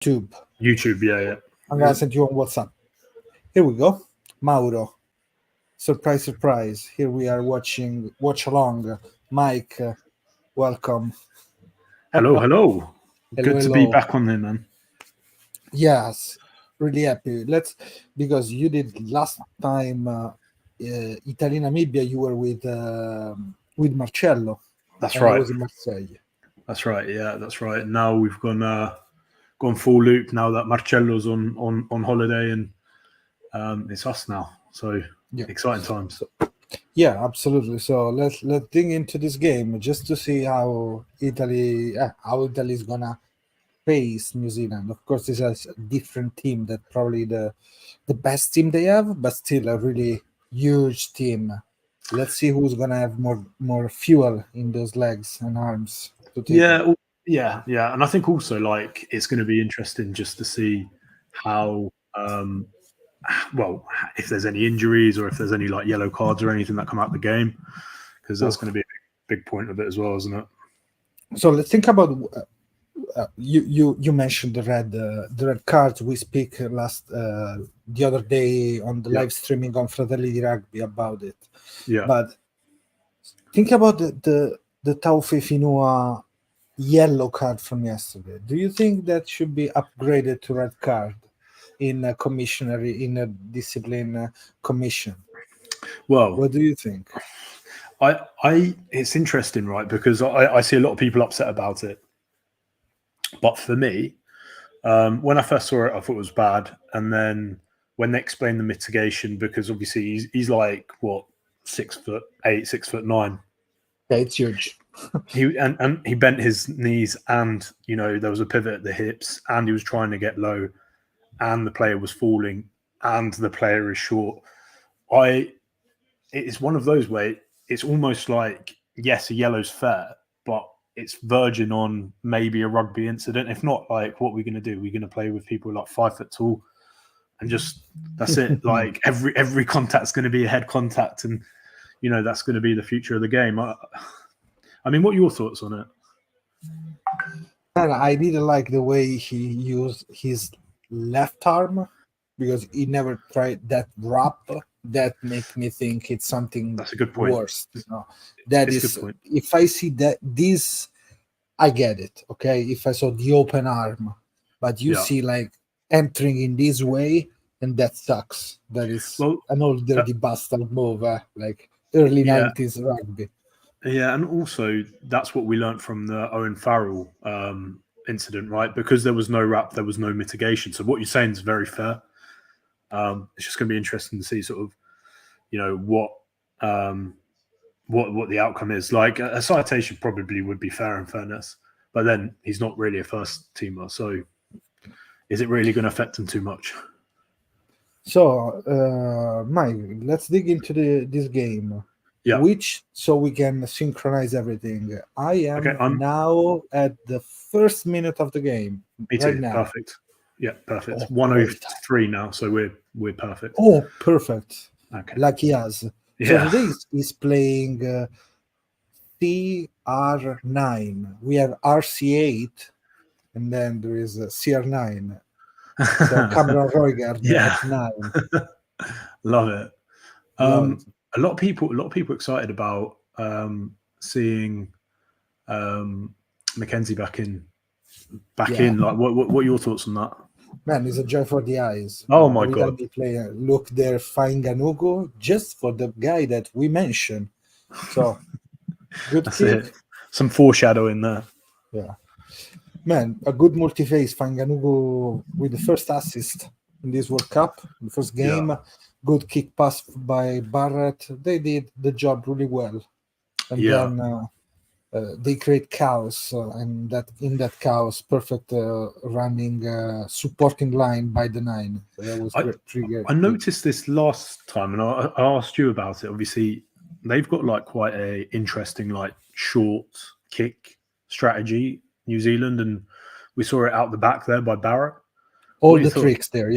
YouTube, yeah. I'm going to send you on WhatsApp. Here we go. Mauro. Surprise. Here we are watching Watchalong. Mike, welcome. Hello. Good to be Hello. back on there, man. Yes, really happy. Because you did last time Italy Namibia, you were with Marcello. That's and right. I was in Marseille. That's right. Yeah, that's right. Now we've gone full loop now that Marcello's on holiday, and it's us now. So exciting times. Yeah, absolutely. So let's dig into this game just to see how Italy is gonna face New Zealand. Of course, this is a different team that probably the best team they have, but still a really huge team. Let's see who's gonna have more fuel in those legs and arms to take it. Yeah. And I think also like it's going to be interesting just to see how if there's any injuries or if there's any like yellow cards or anything that come out the game, because that's going to be a big point of it as well, isn't it? So let's think about you mentioned the red cards. We speak the other day on the live streaming on Fratelli Rugby about it. Yeah. But think about the Taufe Finua yellow card from yesterday. Do you think that should be upgraded to red card in a discipline commission? Well, what do you think? It's interesting, right? Because I see a lot of people upset about it. But for me, when I first saw it, I thought it was bad. And then when they explained the mitigation, because obviously he's like, what, 6'8", 6'9". Yeah, it's huge. He bent his knees, and there was a pivot at the hips, and he was trying to get low, and the player was falling, and the player is short. It's one of those where it's almost like, yes, a yellow's fair, but it's verging on maybe a rugby incident. If not, like, what are we going to do? We're going to play with people like 5 foot tall, and just that's it. Like every contact's going to be a head contact, and that's going to be the future of the game. I mean, what are your thoughts on it? And I didn't like the way he used his left arm, because he never tried that wrap. That make me think it's something that's a good point. Worse. That is a good point. If I see this, I get it. Okay, if I saw the open arm, but you see like entering in this way, and that sucks. That is an old dirty bastard move, like early 90s rugby. Yeah, and also that's what we learned from the Owen Farrell incident, right? Because there was no wrap, there was no mitigation. So what you're saying is very fair. It's just going to be interesting to see sort of, what the outcome is. Like a citation probably would be fair in fairness, but then he's not really a first teamer. So is it really going to affect him too much? So, Mike, let's dig into this game. Yeah. So we can synchronize everything. I am now at the first minute of the game. Me too. Right now. Perfect. Yeah, perfect. 103 now, so we're perfect. Oh, perfect. Okay. Lucky us. Yeah. So today is playing CR9. We have RC8, and then there is CR9. So Cameron Roigard at 9. Love it. A lot of people excited about seeing Mackenzie back in. Like, what are your thoughts on that? Man, it's a joy for the eyes. Oh my God! Player. Look there, Fainganugo, just for the guy that we mentioned. So good kick. It. Some foreshadowing there. Yeah, man, a good multi-phase. Fainganugo with the first assist in this World Cup, the first game. Good kick pass by Barrett. They did the job really well, and then they create chaos, and in that chaos, perfect running supporting line by the 9. So that was great. I noticed this last time, and I asked you about it. Obviously, they've got like quite a interesting like short kick strategy, New Zealand, and we saw it out the back there by Barrett. All the tricks there,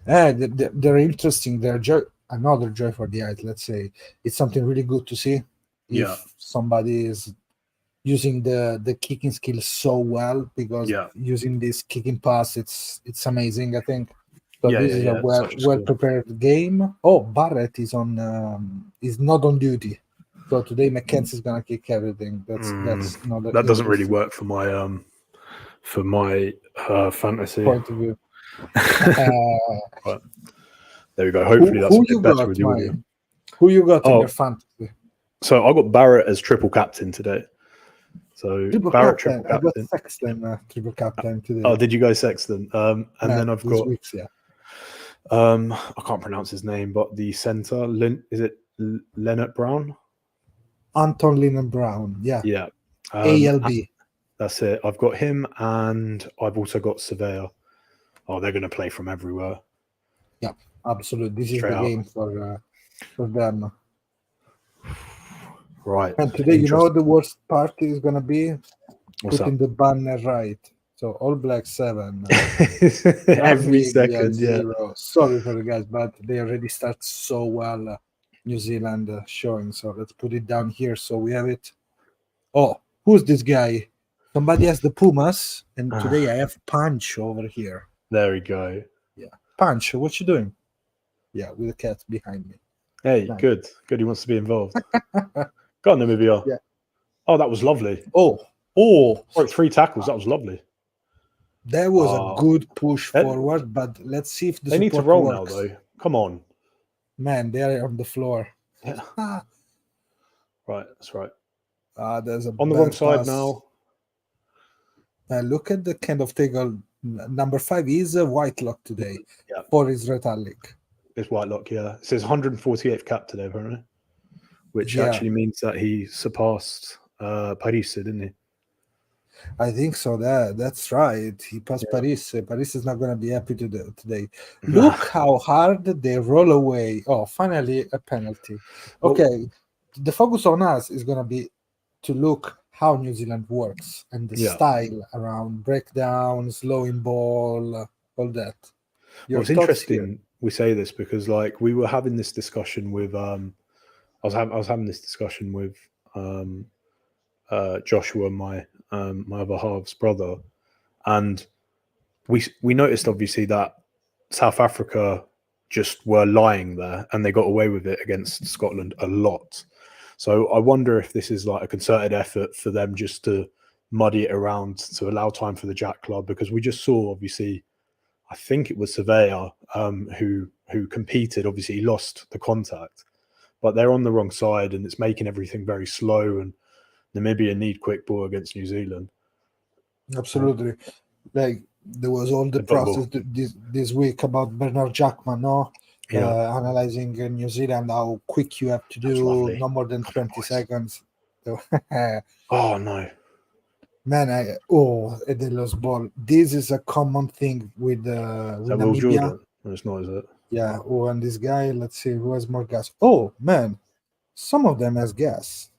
they're interesting. They're another joy for the eyes. Let's say it's something really good to see. If somebody is using the kicking skill so well, because using this kicking pass, it's amazing, I think. So this is a well prepared game. Oh, Barrett is on is not on duty. So today Mackenzie's gonna kick everything. That's not that doesn't really work for my fantasy point of view. Right. There we go. Hopefully that's a bit better with your audio. Who you got in your fantasy? So I got Barrett as triple captain today. So Barrett triple captain. I got Sexton triple captain today. Oh, did you go Sexton? And then I've got I can't pronounce his name, but the center, is it Leonard Brown? Anton Lennon Brown, yeah. ALB. That's it. I've got him, and I've also got Surveyor. Oh, they're going to play from everywhere. Yeah, absolutely. This is the game for them. Right. And today, you know, the worst part is going to be putting the banner right. So All Black 7. Every second, 0. Sorry for the guys, but they already start so well. New Zealand showing. So let's put it down here so we have it. Oh, who's this guy? Somebody has the Pumas, and today I have Punch over here. There we go. Yeah, Punch, what you doing? Yeah, with the cat behind me. Hey, nice. Good. He wants to be involved. Go on, Namibia. Yeah. Oh, that was lovely. Oh, 3 tackles. That was lovely. That was a good push forward, but let's see if they need to roll now, though. Come on. Man, they're on the floor. Yeah. Right, that's right. There's a on the wrong side now. Look at the kind of tackle. Number 5 is a Whitelock today. Yeah. 4 is Retallick. It's Whitelock, yeah. It says 148th cap today, apparently, which actually means that he surpassed Paris, didn't he? I think so. That's right. He passed Paris. Paris is not going to be happy today. Look how hard they roll away. Oh, finally a penalty. Okay, the focus on us is going to be to look how New Zealand works and the style around breakdowns, slowing ball, all that. It's interesting we say this because, like, we were having this discussion with I was having this discussion with Joshua, my other half's brother, and we noticed obviously that South Africa just were lying there and they got away with it against Scotland a lot. So I wonder if this is like a concerted effort for them just to muddy it around to allow time for the Jack Club, because we just saw, obviously, I think it was Surveyor who competed. Obviously, he lost the contact, but they're on the wrong side and it's making everything very slow, and Namibia need quick ball against New Zealand. Absolutely. Like, there was all the process this week about Bernard Jackman, no? Analyzing New Zealand, how quick you have to do, no more than 20 seconds. Oh, no. Man, they lost ball. This is a common thing with Namibia. It's not, is it? Yeah. Oh, and this guy, let's see, who has more gas? Oh, man. Some of them has gas.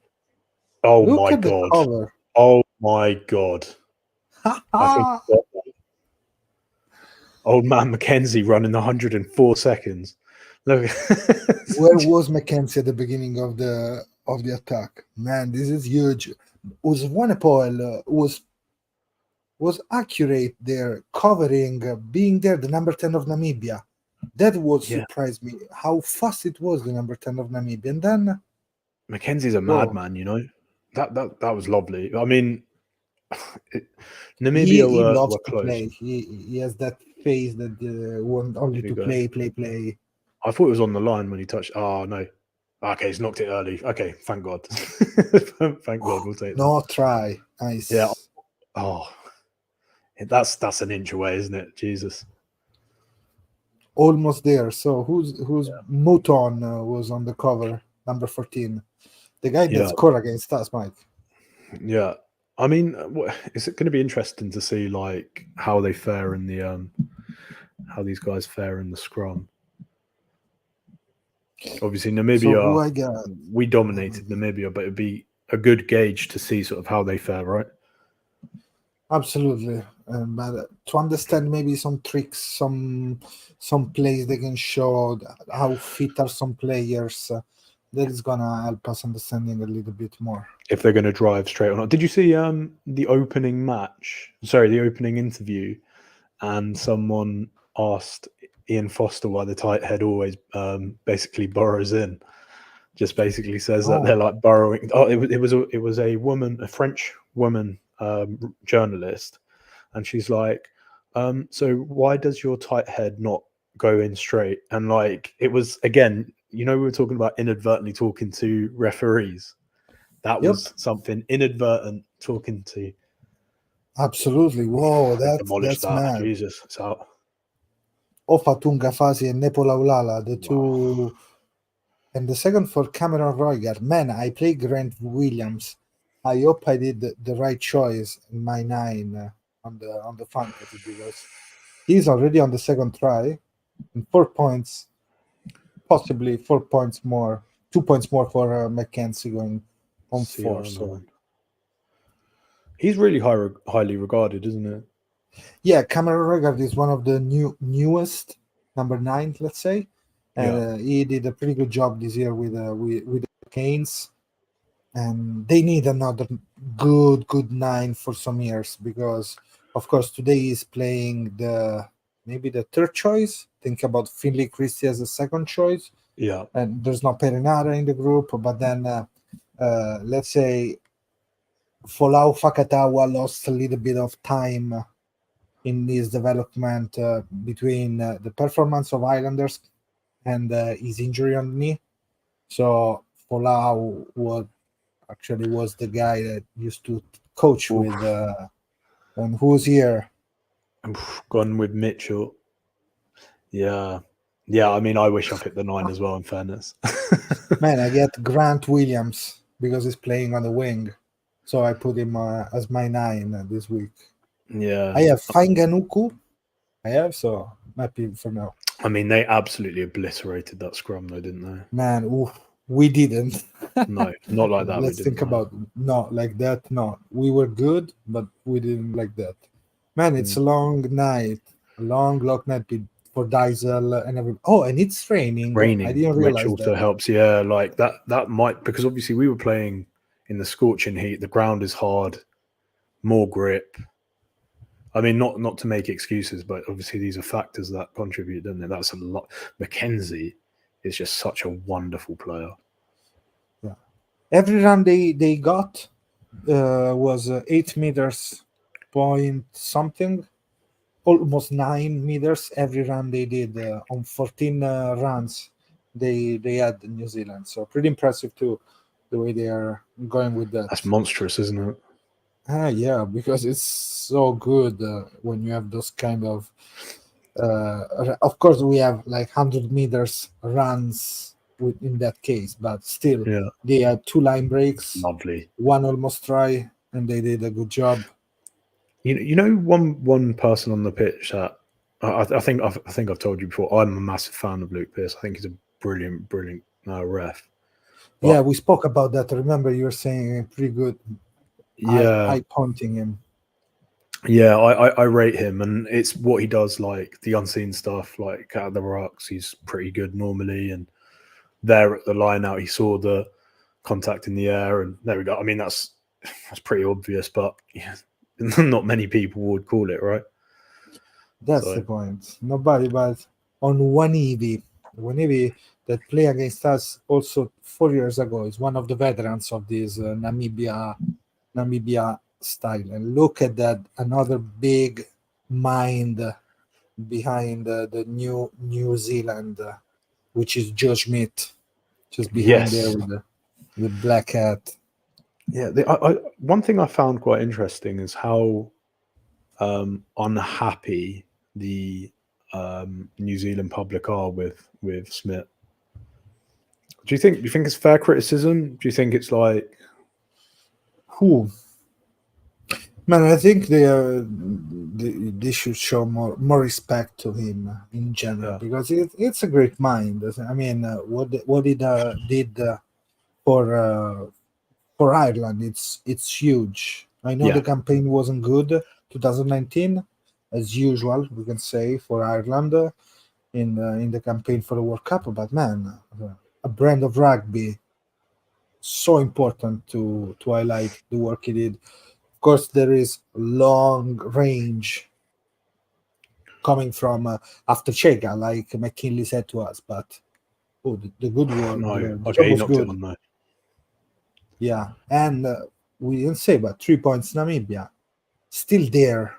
Oh, my God. Oh, my God. Old man Mackenzie running 104 seconds. Look. Where was Mackenzie at the beginning of the attack? Man, this is huge. Uzwanepoel was accurate there, covering, being there, the number 10 of Namibia. That would surprise me, how fast it was, the number 10 of Namibia. And then Mackenzie's a madman, you know. That was lovely. I mean, Namibia he loves were to close. play. He has that face that want only to play. I thought it was on the line when he touched. Oh, no. Okay, he's knocked it early. Okay, thank God. Thank God, we'll take that. No try. Nice. Yeah. Oh, that's an inch away, isn't it? Jesus. Almost there. So who's Mouton was on the cover, number 14. The guy that scored against us, Mike. Yeah. I mean, is it going to be interesting to see like how they fare in the how these guys fare in the scrum? Obviously, Namibia, we dominated Namibia, but it'd be a good gauge to see sort of how they fare, right? Absolutely, but to understand maybe some tricks, some plays they can show, how fit are some players, that is gonna help us understanding a little bit more. If they're going to drive straight or not. Did you see the opening match? Sorry, the opening interview, and someone asked Ian Foster why the tight head always basically burrows in. Just basically says that they're like burrowing. Oh, it was a woman, a French woman journalist, and she's like, so why does your tight head not go in straight? And like, it was, again, we were talking about inadvertently talking to referees. That was something inadvertent talking to. Absolutely. Whoa, Demolished that's that. mad. Jesus, it's out. Ofatunga Fasi and Nepo Laulala, the two. And the second for Cameron Royger. Man, I play Grant Williams. I hope I did the right choice in my 9 on the fantasy, because he's already on the second try and 4 points, possibly 4 points more, 2 points more for Mackenzie going on 4. So he's really highly regarded, isn't it? yeah, Cameron Royger is one of the newest number 9, let's say. And he did a pretty good job this year with the Canes, and they need another good 9 for some years, because of course today he's playing maybe the third choice. Think about Finley Christie as a second choice. Yeah, and there's no Perinara in the group, but then let's say Folau Fakatawa lost a little bit of time in his development between the performance of Islanders and his injury on the knee. So Folau was the guy that used to coach with and who's here? Gone with Mitchell. Yeah. I mean, I wish I picked the 9 as well, in fairness. Man, I get Grant Williams because he's playing on the wing, so I put him as my 9 this week. Yeah, I have Fainganuku. So happy for now. I mean, they absolutely obliterated that scrum, though, didn't they? Man, we didn't. No, not like that. Let's think about not like that. No, we were good, but we didn't like that. Man, it's a long night, a long night for Diesel and everything. Oh, and it's raining. I didn't realize which also helps. Yeah, like that might, because obviously we were playing in the scorching heat. The ground is hard, more grip. I mean, not to make excuses, but obviously these are factors that contribute, don't they? That's a lot. Mackenzie is just such a wonderful player. Yeah. Every run they got was 8 meters point something, almost 9 meters. Every run they did on 14 runs they had in New Zealand. So pretty impressive too, the way they are going with that. That's monstrous, isn't it? Yeah, because it's so good when you have those kind of course we have like 100 meters runs in that case, but still they had 2 line breaks, lovely, 1 almost try, and they did a good job. You know one person on the pitch that I think I've told you before, I'm a massive fan of Luke Pearce. I think he's a brilliant ref. But, yeah, we spoke about that. Remember, you were saying pretty good. Eye pointing him. Yeah, I rate him, and it's what he does, like the unseen stuff, like out of the rocks. He's pretty good normally, and there at the line out, he saw the contact in the air, and there we go. I mean, that's pretty obvious, but yeah, not many people would call it, right? That's the point. Nobody, but on Wanibi that play against us also 4 years ago is one of the veterans of this Namibia style. And look at that, another big mind behind the New Zealand, which is Joe Schmidt, just behind there with the black hat. Yeah, one thing I found quite interesting is how unhappy the New Zealand public are with Smith. Do you think it's fair criticism? Do you think it's like who? Man, I think they should show more respect to him in general, because it's a great mind. I mean, what he did for Ireland, it's huge. I know the campaign wasn't good 2019, as usual, we can say, for Ireland in the campaign for the World Cup, but man, a brand of rugby so important to highlight the work he did. Of course, there is long range coming from after Chega, like McKinley said to us, but the good work, No, the okay, job he was knocked it good. on though. Yeah, and we didn't say, but 3 points Namibia, still there.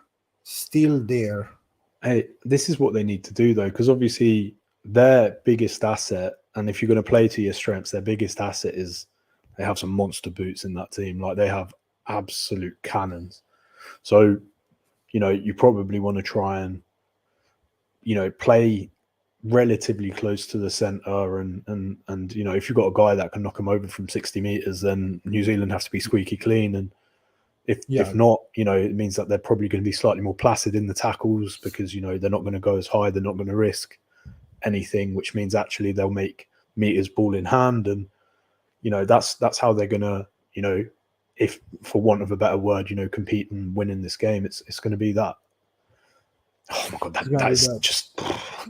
Hey, this is what they need to do though, because obviously their biggest asset, and if you're going to play to your strengths, their biggest asset is they have some monster boots in that team. Like they have absolute cannons. So, you probably want to try and, play relatively close to the center, and if you've got a guy that can knock them over from 60 meters, then New Zealand have to be squeaky clean. And if not, it means that they're probably going to be slightly more placid in the tackles because they're not going to go as high, they're not going to risk anything, which means actually they'll make meters ball in hand, and that's how they're going to, if for want of a better word, compete and win in this game. It's going to be that. Oh my god, that is just,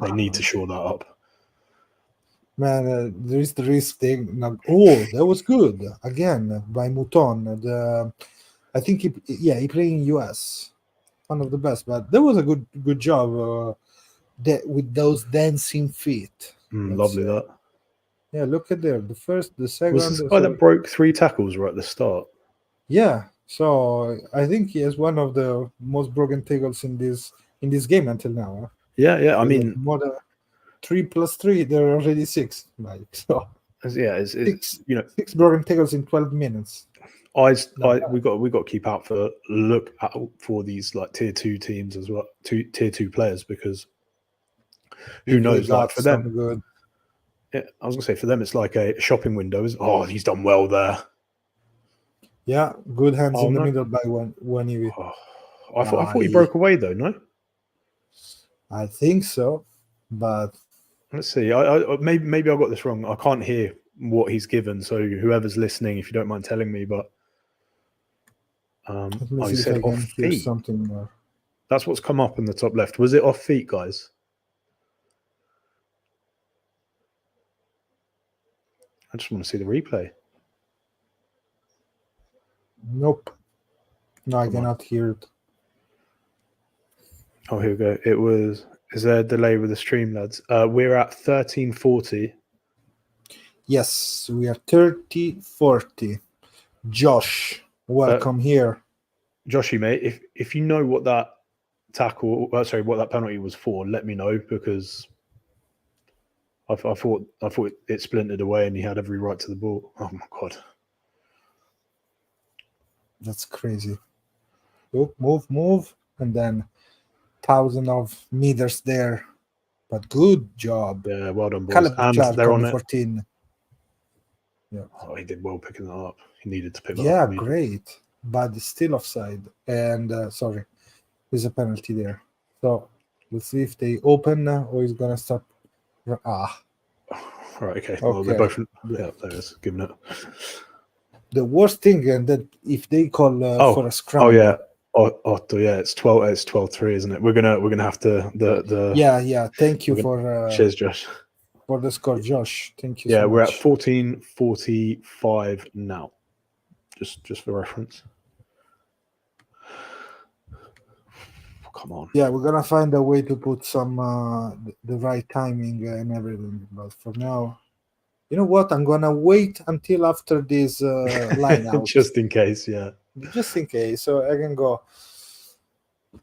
they need to shore that up. Man, there is the risk thing. Oh, that was good again by Mouton. I think he played in US, one of the best. But that was a good job with those dancing feet. Lovely that. Yeah, look at there. The first, the second. Was this guy that broke 3 tackles right at the start? Yeah, so I think he has one of the most broken tackles in this game until now. Huh? Yeah. I mean, more than 3 plus 3, there are already 6. Like so. Yeah, it's 6 broken tackles in 12 minutes. We got to keep look out for these like tier 2 teams as well, tier 2 players, because who knows? Like for them, good. Yeah, I was gonna say for them, it's like a shopping window. He's done well there. Yeah, good hands in the middle by one EV. I thought he broke away though. No, I think so, but let's see. I maybe I got this wrong. I can't hear what he's given. So whoever's listening, if you don't mind telling me, but he said off feet. Something more. That's what's come up in the top left. Was it off feet, guys? I just want to see the replay. Nope. No, I cannot hear it. Oh, here we go. Is there a delay with the stream, lads? We're at 13:40. Yes, we are 30:40. Josh, welcome here. Joshy, mate, if you know what that what that penalty was for, let me know, because I thought it splintered away and he had every right to the ball. Oh my god, that's crazy. Move, and then 1,000 of meters there, but good job. Yeah, well done, boys. And they're on 14. Yeah. Oh, he did well picking that up. He needed to pick that Yeah, up. great, but still offside. And sorry, there's a penalty there. So let's see if they open or he's gonna stop. Right, okay. Well, they're both. Yeah, there it is. Giving it. The worst thing, and that if they call for a scrum. Oh yeah. Otto, yeah, it's 12-3, isn't it? We're gonna have to the. Yeah. Thank you for. Cheers, Josh. For the score, Josh. Thank you. Yeah, so we're much. at 14:45 now. Just for reference. Come on. Yeah, we're gonna find a way to put some the right timing and everything. But for now, you know what? I'm gonna wait until after this line out. Just in case, yeah. Just in case, so I can go.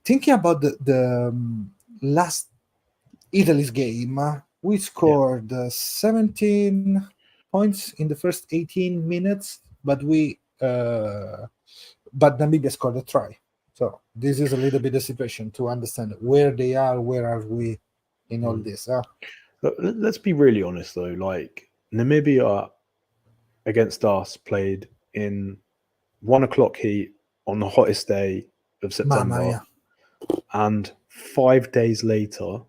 Thinking about the last Italy's game, we scored 17 points in the first 18 minutes, but Namibia scored a try. So this is a little bit the situation to understand where they are, where are we in all this. Let's be really honest though. Like Namibia against us played in 1 o'clock heat on the hottest day of September, and 5 days later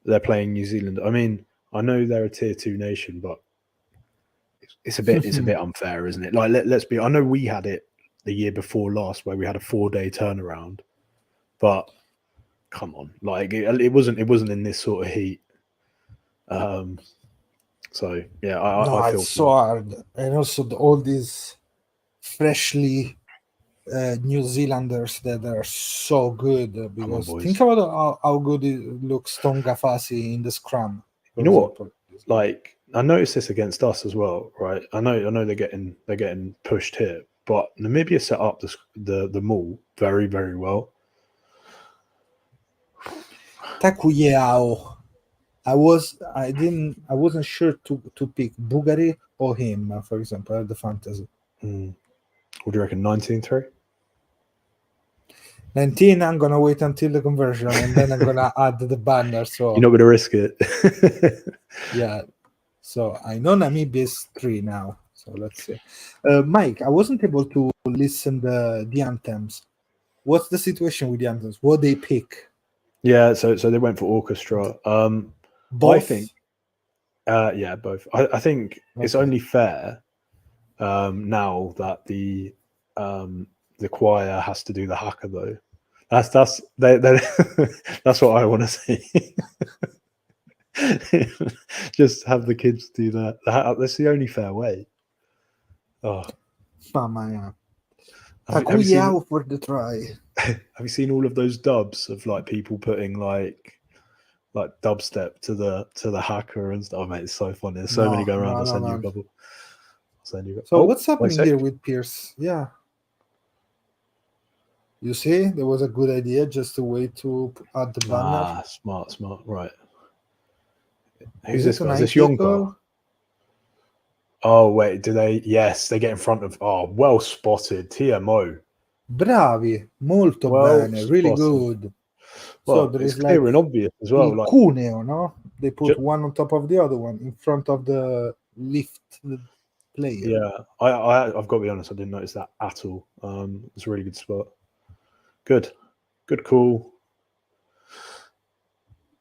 they're playing New Zealand. I mean, I know they're a tier 2 nation, but it's a bit unfair, isn't it? Like let's be. I know we had it the year before last where we had a 4-day turnaround, but come on, like it wasn't in this sort of heat. So yeah, No, I feel it's so hard, and also all these freshly New Zealanders that are so good come on, because boys. think about how good it looks Tonga Fasi in the scrum, for You know what? example. Like I noticed this against us as well, right? I know they're getting pushed here, but Namibia set up the maul very very well. Takuyeao. I wasn't sure to pick Bugari or him, for example, at the fantasy. What do you reckon? 19-3? 19, I'm gonna wait until the conversion and then I'm gonna add the banner. So You're not going to risk it. yeah. So I know Namibia is 3 now. So let's see. Mike, I wasn't able to listen the anthems. What's the situation with the anthems? What they pick? Yeah, so they went for orchestra. Both? I think, yeah, both. I think it's Okay. only fair now that the choir has to do the haka though. That's that's what I want to see. Just have the kids do that. That's the only fair way. Oh, Mamma mia. have you seen? For the try. Have you seen all of those dubs of like people putting like dubstep to the hacker and stuff? Oh, mate, it's so funny. There's so many going around. I'll send you a couple. So what's happening here with Pierce? Yeah. You see, there was a good idea just a way to add the banner. Smart. Right. Is Who's this it guy? an Is this IT Yonka? call? Oh, wait. Do they? Yes, they get in front of. Oh, well spotted. TMO. Bravi, molto Well bene, really spotted. good. Well, So there it's is clear like and obvious as well. il Like, cuneo, no? They put one on top of the other one in front of the lift player. yeah, I've got to be honest. I didn't notice that at all. It's a really good spot. Good call.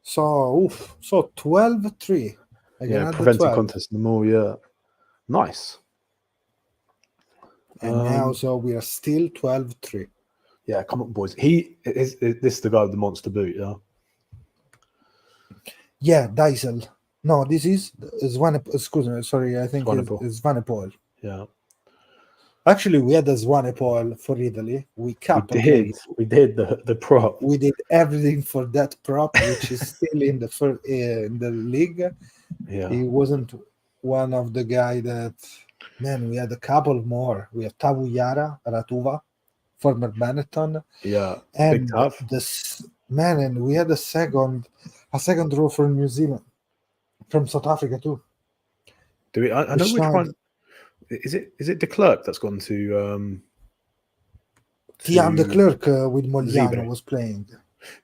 So 12-3. Yeah, preventing contest in the mall. Yeah, nice. And now, so we are still 12-3. Yeah, come on, boys. This is the guy with the monster boot. Yeah. Yeah, Diesel. No, this is Swanepoel. Excuse me, sorry. I think it's Swanepoel. Yeah. Actually, we had a Swanepoel for Italy. We did the prop. We did everything for that prop, which is still in the in the league. Yeah. He wasn't one of the guy that. Man, we had a couple more. We have Tavu Yara Ratuva, former Benetton. Yeah. And Big tough. And we had a second row from New Zealand, from South Africa too. Do we? I know which one. Is it de Klerk that's gone to? Tian de Klerk with Mogliano Zebra. was playing.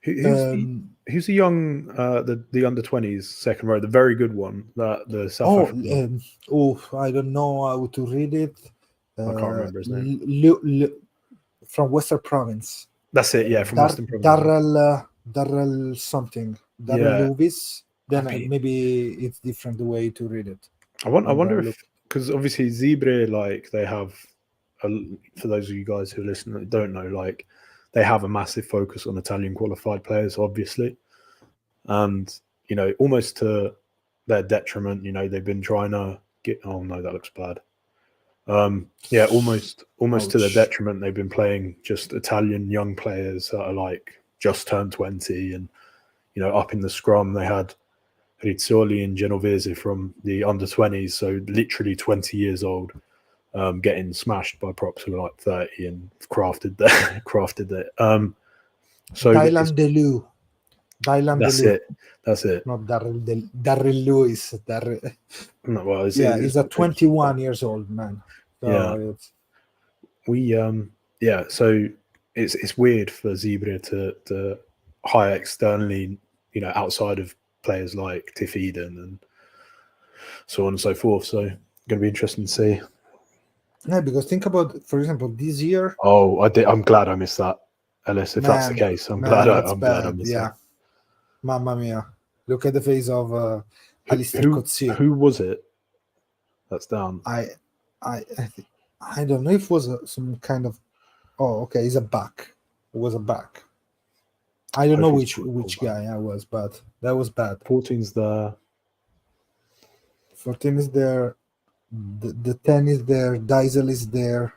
Who's the young the under-20s second row, the very good one, the South African I don't know how to read it. I can't remember his name. From Western Province. That's it, yeah, from Western Province. Darrell something. Darrell Lewis. Then maybe it's different the way to read it. I wonder if, because obviously Zebra, like they have, for those of you guys who listen that don't know, like they have a massive focus on Italian qualified players, obviously, and almost to their detriment. They've been trying to get. Oh no, that looks bad. Almost to their detriment. They've been playing just Italian young players that are like just turned 20, and up in the scrum they had Rizzoli and Genovese from the under-20s, so literally 20 years old, getting smashed by props who are like 30 and crafted it. So Dylan Deleu. That's it. Not Darrell Lewis. No, well, he's a 21 years old man. So so it's weird for Zebra to hire externally, outside of players like Tiff Eden and so on and so forth. So going to be interesting to see. Yeah, because think about, for example, this year. Oh, I'm glad I missed that, Ellis. If that's the case, I'm glad I missed that. Mamma mia! Look at the face of Alistair Coetzee. Who was it? That's down. I don't know if it was some kind of. Oh, okay, he's a back. It was a back. I don't know which guy I was, but that was bad. 14's the 14 is there. The 10 is there. Diesel is there.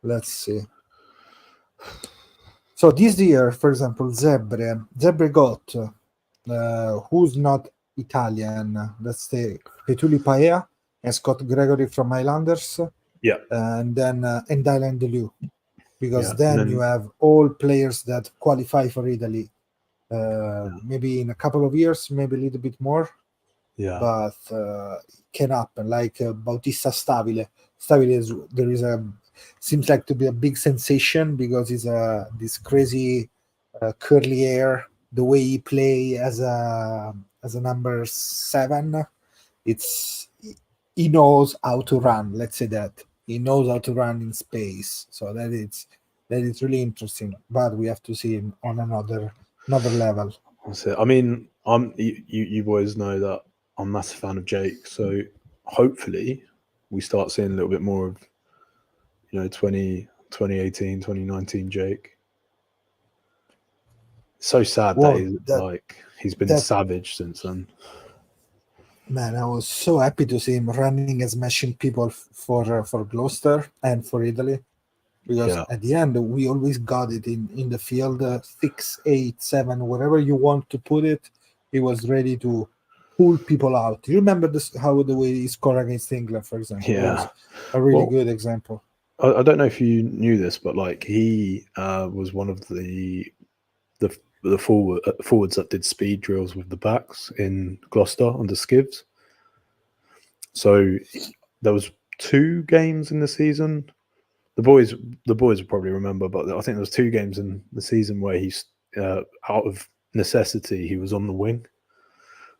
Let's see. So this year, for example, Zebre got who's not Italian. Let's say Petuli Paea and Scott Gregory from Highlanders. Yeah. And then and Dylan Delu. Because Yeah, then you have all players that qualify for Italy. Maybe in a couple of years, maybe a little bit more. Yeah. But can happen. Like Bautista Stabile. Stabile seems like to be a big sensation because he's this crazy curly hair. The way he play as a number 7, he knows how to run. Let's say that he knows how to run in space. So that is really interesting. But we have to see him on another level. That's it. I mean, you boys know that I'm a massive fan of Jake, so hopefully we start seeing a little bit more of 2018, 2019 Jake. So sad he's been savage since then. Man, I was so happy to see him running and smashing people for Gloucester and for Italy, because at the end we always got it in the field 6, 8, 7, wherever you want to put it. He was ready to pull people out. You remember the way he scored against England, for example? Yeah, it was a really good example. I don't know if you knew this, but like he was one of the forwards that did speed drills with the backs in Gloucester under Skivs. So there was 2 games in the season. The boys will probably remember, but I think there was 2 games in the season where he's out of necessity he was on the wing,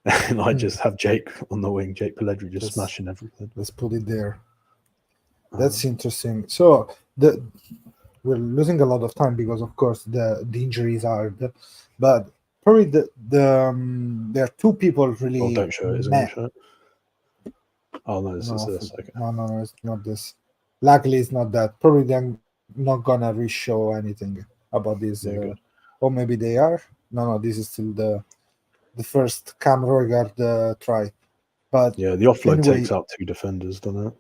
and I just have Jake on the wing, Jake Pelledri just smashing everything. Let's put it there. That's interesting. So we're losing a lot of time because, of course, the injuries are. But probably there are 2 people really. Oh, don't show it. Isn't it? Show it? Oh no, this is this. Okay. No, it's not this. Luckily, it's not that. Probably they're not gonna re-show anything about this. Or maybe they are. No, this is still the first Cam Roigard try. But yeah, the offload takes out 2 defenders, doesn't it?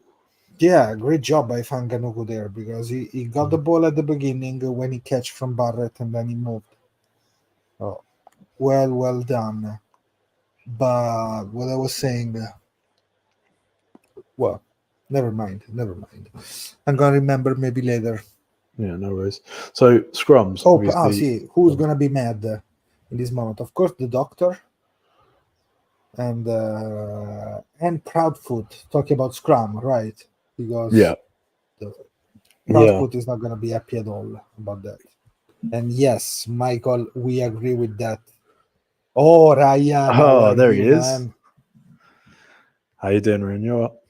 Yeah, great job by Fanganuku there, because he got the ball at the beginning when he catch from Barrett and then he moved. Oh, well done. But what I was saying, well, never mind. I'm gonna remember maybe later. Yeah, no worries. So scrums. See, who's gonna be mad in this moment? Of course, the doctor and Proudfoot talking about scrum, right? Because Proudfoot is not going to be happy at all about that. And yes, Michael, we agree with that. Oh, Ryan. Oh, there he is. Man. How you doing, Ryan? You up?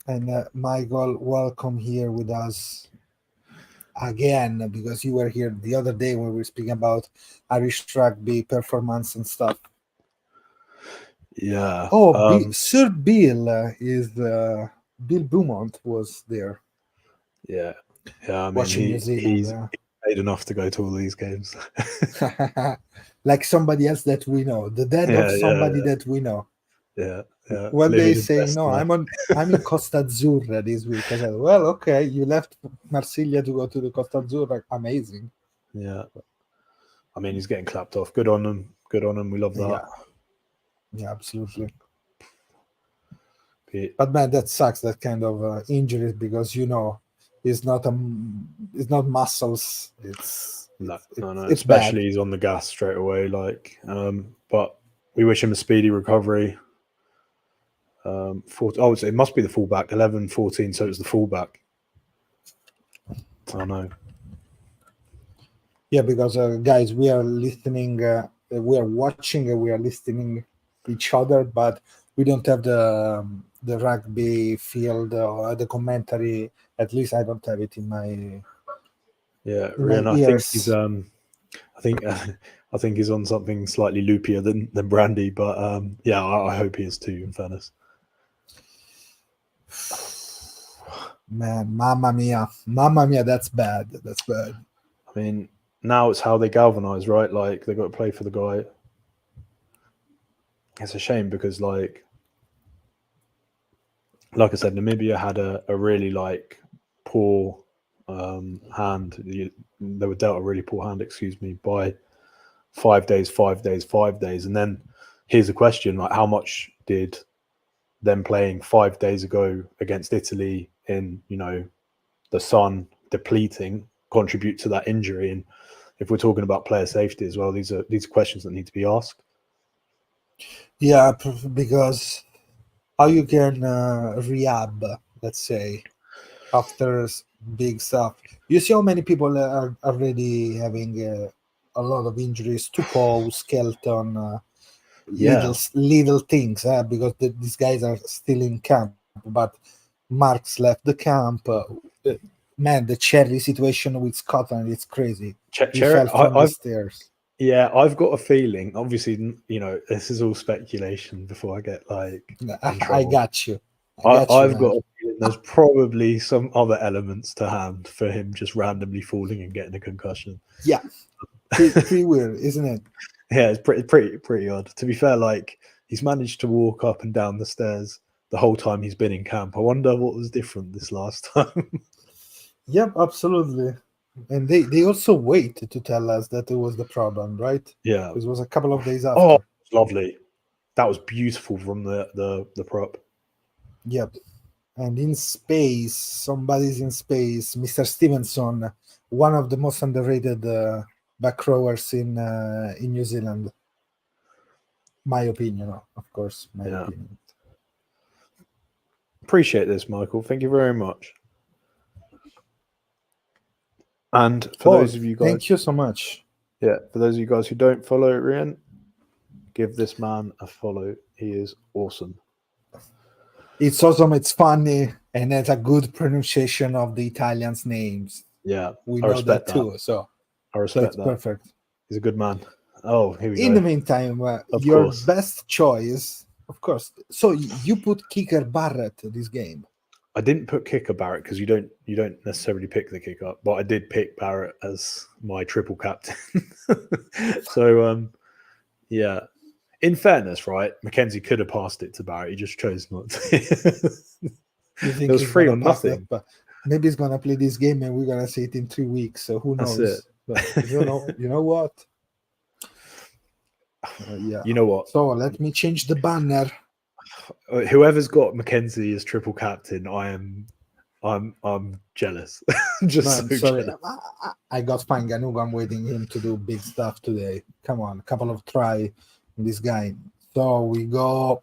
And Michael, welcome here with us again, because you were here the other day when we were speaking about Irish rugby performance and stuff. Yeah. Sir Bill is Bill Beaumont was there. Yeah. I mean, he's paid enough to go to all these games. Like somebody else that we know, the dad of somebody that we know. Yeah. When they say, no, I'm in Costa Azzurra this week. I said, well, okay, you left Marsiglia to go to the Costa Azzurra. Amazing. Yeah. I mean, he's getting clapped off. Good on him. We love that. Yeah, absolutely. But man, that sucks, that kind of injuries, because it's not muscles. It's especially bad. He's on the gas straight away. But we wish him a speedy recovery. It must be the fullback. 11-14, so it's the fullback. I know. Yeah, because guys, we are listening, we are watching, and we are listening each other, but we don't have the rugby field or the commentary. At least I don't have it in my Rian, I think he's on something slightly loopier than Brandy, but I hope he is too, in fairness. Man, mamma mia, that's bad. I mean, now it's how they galvanize, right? Like, they got to play for the guy. It's a shame because, like, like I said, Namibia had a really like poor hand. They were dealt a really poor hand, excuse me, by 5 days, 5 days, 5 days. And then here's a question: like, how much did them playing 5 days ago against Italy in, the sun depleting contribute to that injury? And if we're talking about player safety as well, these are questions that need to be asked. Yeah, because how you can rehab, let's say, after big stuff. You see how many people are already having a lot of injuries to toe, skeleton, little things, because these guys are still in camp. But Mark's left the camp. Man, the Cherry situation with Scotland, it's crazy. He fell from the stairs. Yeah, I've got a feeling. Obviously, this is all speculation. Before I get I got you. I've got a feeling there's probably some other elements to hand for him just randomly falling and getting a concussion. Yeah, pretty weird, isn't it? Yeah, it's pretty odd. To be fair, he's managed to walk up and down the stairs the whole time he's been in camp. I wonder what was different this last time. Yep, absolutely. And they also wait to tell us that it was the problem, right? Yeah, it was a couple of days after. Oh, lovely! That was beautiful from the prop. Yep. And in space, somebody's in space. Mr. Stevenson, one of the most underrated back rowers in New Zealand. My opinion, of course. My opinion. Appreciate this, Michael. Thank you very much. And for those of you guys, thank you so much. Yeah, for those of you guys who don't follow Rian, give this man a follow. He is awesome. It's awesome. It's funny, and it's a good pronunciation of the Italians' names. Yeah, we know that too. So I respect that. Perfect. He's a good man. Oh, here we go. In the meantime, your best choice, of course. So you put kicker Barrett this game. I didn't put kicker Barrett because you don't necessarily pick the kicker, but I did pick Barrett as my triple captain. So yeah. In fairness, right, Mackenzie could have passed it to Barrett. He just chose not to. It was 3 or nothing. But maybe he's gonna play this game and we're gonna see it in 3 weeks. So who knows? That's it. But you know what? Yeah. You know what? So let me change the banner. Whoever's got Mackenzie as triple captain, I'm jealous. Sorry. Jealous. I got Fanganuga. I'm waiting him to do big stuff today. Come on, a couple of try this guy. So we go.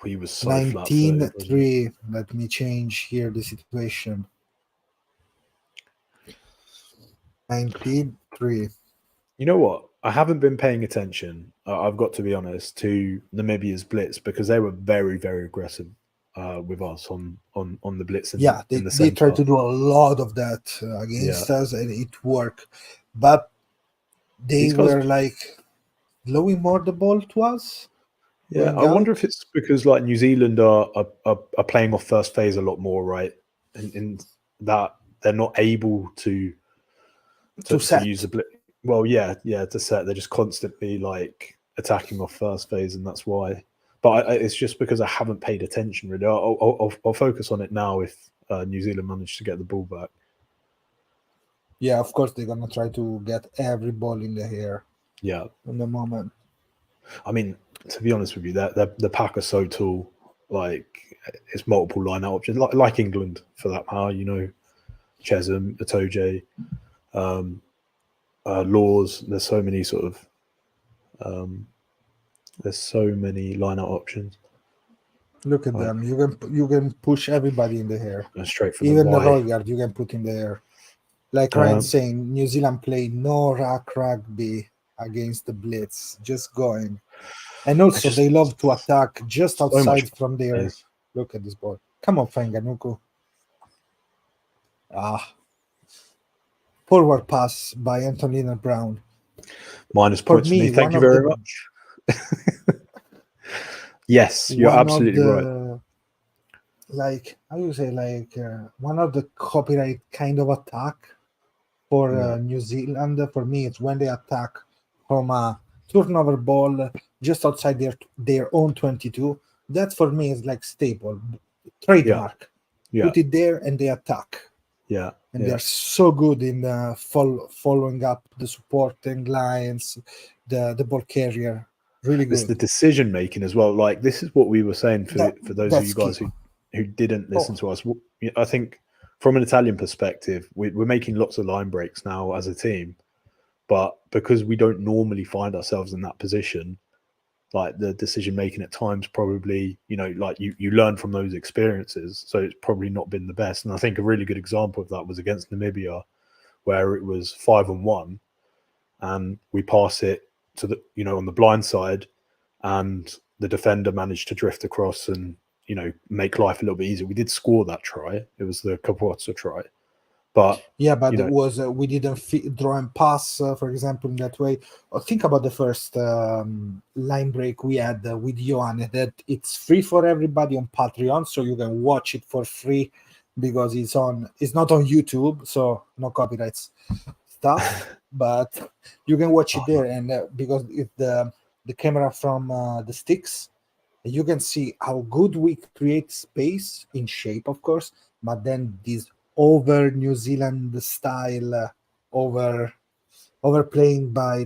He was so 19-3. Let me change here the situation. 19-3. You know what? I haven't been paying attention. I've got to be honest to Namibia's blitz because they were very, very aggressive with us on the blitz. They tried to do a lot of that against us, and it worked. But they were blowing more the ball to us. Yeah, I wonder if it's because New Zealand are playing off first phase a lot more, right? In that they're not able to use the blitz. Well, to set. They're just constantly attacking off first phase, and that's why. But it's just because I haven't paid attention really. I'll focus on it now if New Zealand manage to get the ball back. Yeah, of course they're gonna try to get every ball in the air. Yeah, in the moment. I mean, to be honest with you, the pack are so tall. It's multiple line options, like England for that matter. Chesham, Atoje, Laws. There's so many there's so many line-out options. Look at them. You can push everybody in the air. Straight from even the Royguard you can put in the air. Like Ryan's saying, New Zealand play no rack rugby against the blitz. Just going. And also they love to attack just outside from there. Look at this ball. Come on, Fanganuku. Forward pass by Anthony Brown. Minus points for me. Thank you very much. Yes, you're absolutely right. How do you say, one of the copyright kind of attack for New Zealand, for me, it's when they attack from a turnover ball just outside their own 22. That for me is staple. trademark. Yeah. Put it there and they attack. Yeah. And they're so good in following up the supporting lines, the ball carrier. Really good. It's the decision making as well. Like, this is what we were saying for those of you guys key. who didn't listen to us. I think from an Italian perspective, we're making lots of line breaks now as a team, but because we don't normally find ourselves in that position, like the decision making at times probably, like you learn from those experiences. So it's probably not been the best. And I think a really good example of that was against Namibia, where it was 5-on-1 and we pass it to the, on the blind side, and the defender managed to drift across and, make life a little bit easier. We did score that try. It was the Capuozzo try. But it was we didn't draw and pass, for example, in that way. Or think about the first line break we had with Ioane, that it's free for everybody on Patreon, so you can watch it for free because it's not on YouTube, so no copyrights stuff, but you can watch it there. And because if the camera from the sticks, you can see how good we create space in shape, of course, but then this over New Zealand style, overplaying by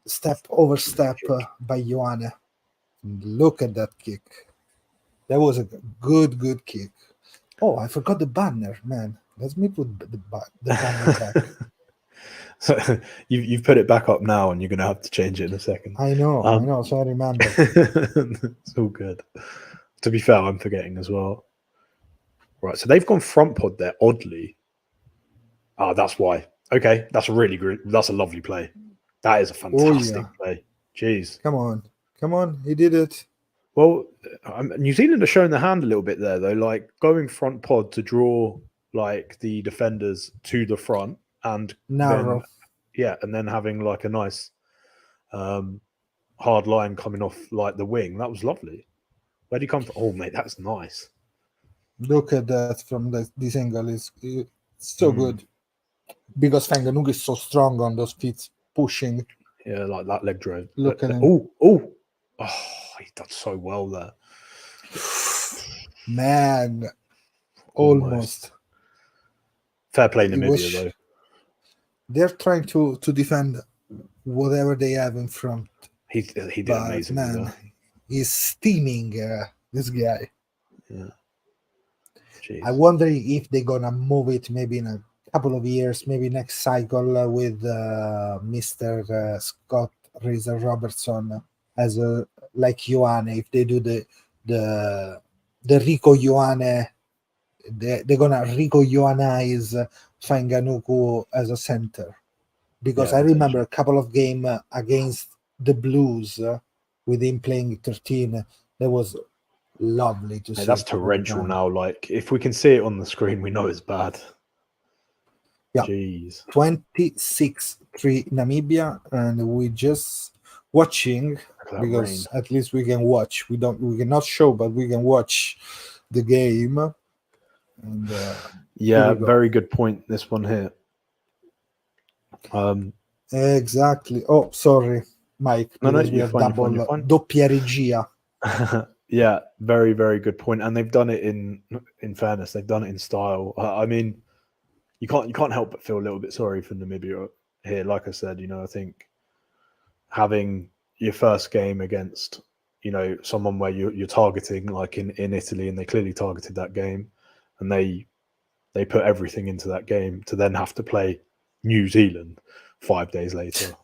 step over step by Ioane. Look at that kick. That was a good kick. Oh, I forgot the banner, man. Let me put the banner back. So you've put it back up now, and you're going to have to change it in a second. I know. So I remember. It's all good. To be fair, I'm forgetting as well. Right, so they've gone front pod there, oddly. Oh, that's why. Okay, that's a really good. That's a lovely play. That is a fantastic play. Jeez. Come on, he did it. Well, New Zealand are showing their hand a little bit there, though. Like going front pod to draw like the defenders to the front, and narrow. And then having like a nice hard line coming off like the wing. That was lovely. Where do you come from? Oh, mate, that's nice. Look at that from this angle. It's so good. Because Fanganuk is so strong on those feet, pushing. Yeah, like that leg drive. Look at him. Oh, he done so well there. Man, almost. Fair play, Namibia, though. They're trying to defend whatever they have in front. He did amazing. Man, he's steaming, this guy. Yeah. Jeez. I wonder if they're gonna move it maybe in a couple of years, maybe next cycle with Mr. Scott Razor Robertson as like Ioane. If they do the Rico Ioane, they're gonna Rico Ioaneize Fanganuku as a center, because I remember a couple of games against the Blues with him playing 13. That was lovely to see. That's torrential now. Like if we can see it on the screen, we know it's bad. Yeah. Jeez. 26-3 Namibia, and we just watching because at least we can watch. We cannot show, but we can watch the game. And very good point. This one here. Exactly. Oh, sorry, Mike. No, we have double doppia regia. Yeah, very, very good point. And they've done it in fairness, they've done it in style. I mean, you can't help but feel a little bit sorry for Namibia here. Like I said, I think having your first game against, someone where you're targeting, like in Italy, and they clearly targeted that game, and they put everything into that game to then have to play New Zealand 5 days later.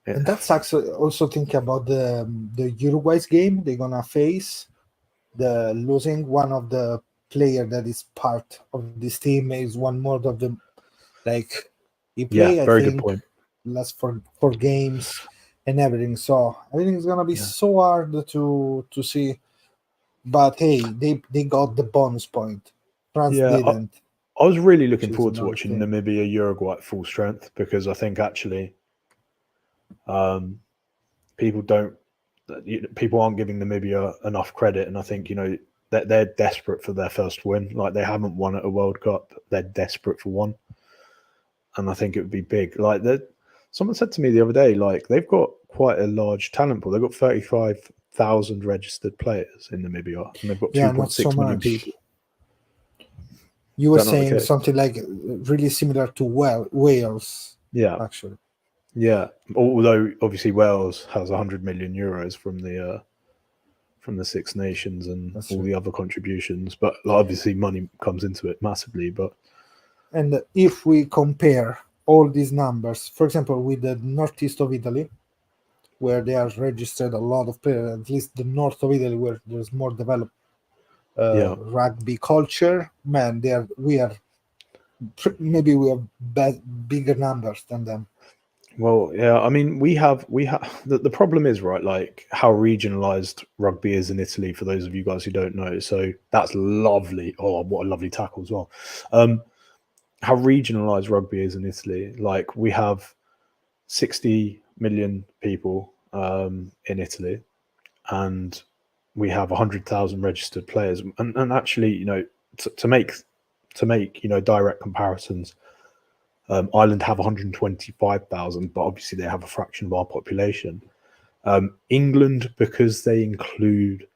And that sucks. Also think about the Uruguay's game. They're gonna face the losing one of the player that is part of this team is one more of them. Like he play, very I think, good point. Last for games and everything. So I think it's gonna be so hard to see. But hey, they got the bonus point. France didn't. I was really looking forward to watching Namibia Uruguay at full strength, because I think actually people aren't giving Namibia enough credit, and I think they're desperate for their first win. Like they haven't won at a World Cup, they're desperate for one, and I think it would be big. Like someone said to me the other day, like they've got quite a large talent pool. They've got 35 100,000 registered players in Namibia, and they've got Yeah, not 2.6 so million much. people. You were Is that not the saying case? something like really similar to Wales, Yeah, actually. yeah. Although obviously Wales has 100 million euros from the Six Nations and That's all true. the other contributions, but obviously money comes into it massively. But And if we compare all these numbers, for example, with the northeast of Italy, where they are registered a lot of players, at least the north of Italy, where there's more developed yeah, rugby culture, man, maybe we have bigger numbers than them. well, yeah. I mean, we have the problem is, right, like how regionalized rugby is in Italy. For those of you guys who don't know, so that's lovely. Oh, what a lovely tackle as well. How regionalized rugby is in Italy. Like we have 60 million people in Italy, and we have 100,000 registered players. And actually, to make direct comparisons, Ireland have 125,000, but obviously they have a fraction of our population. England, because they include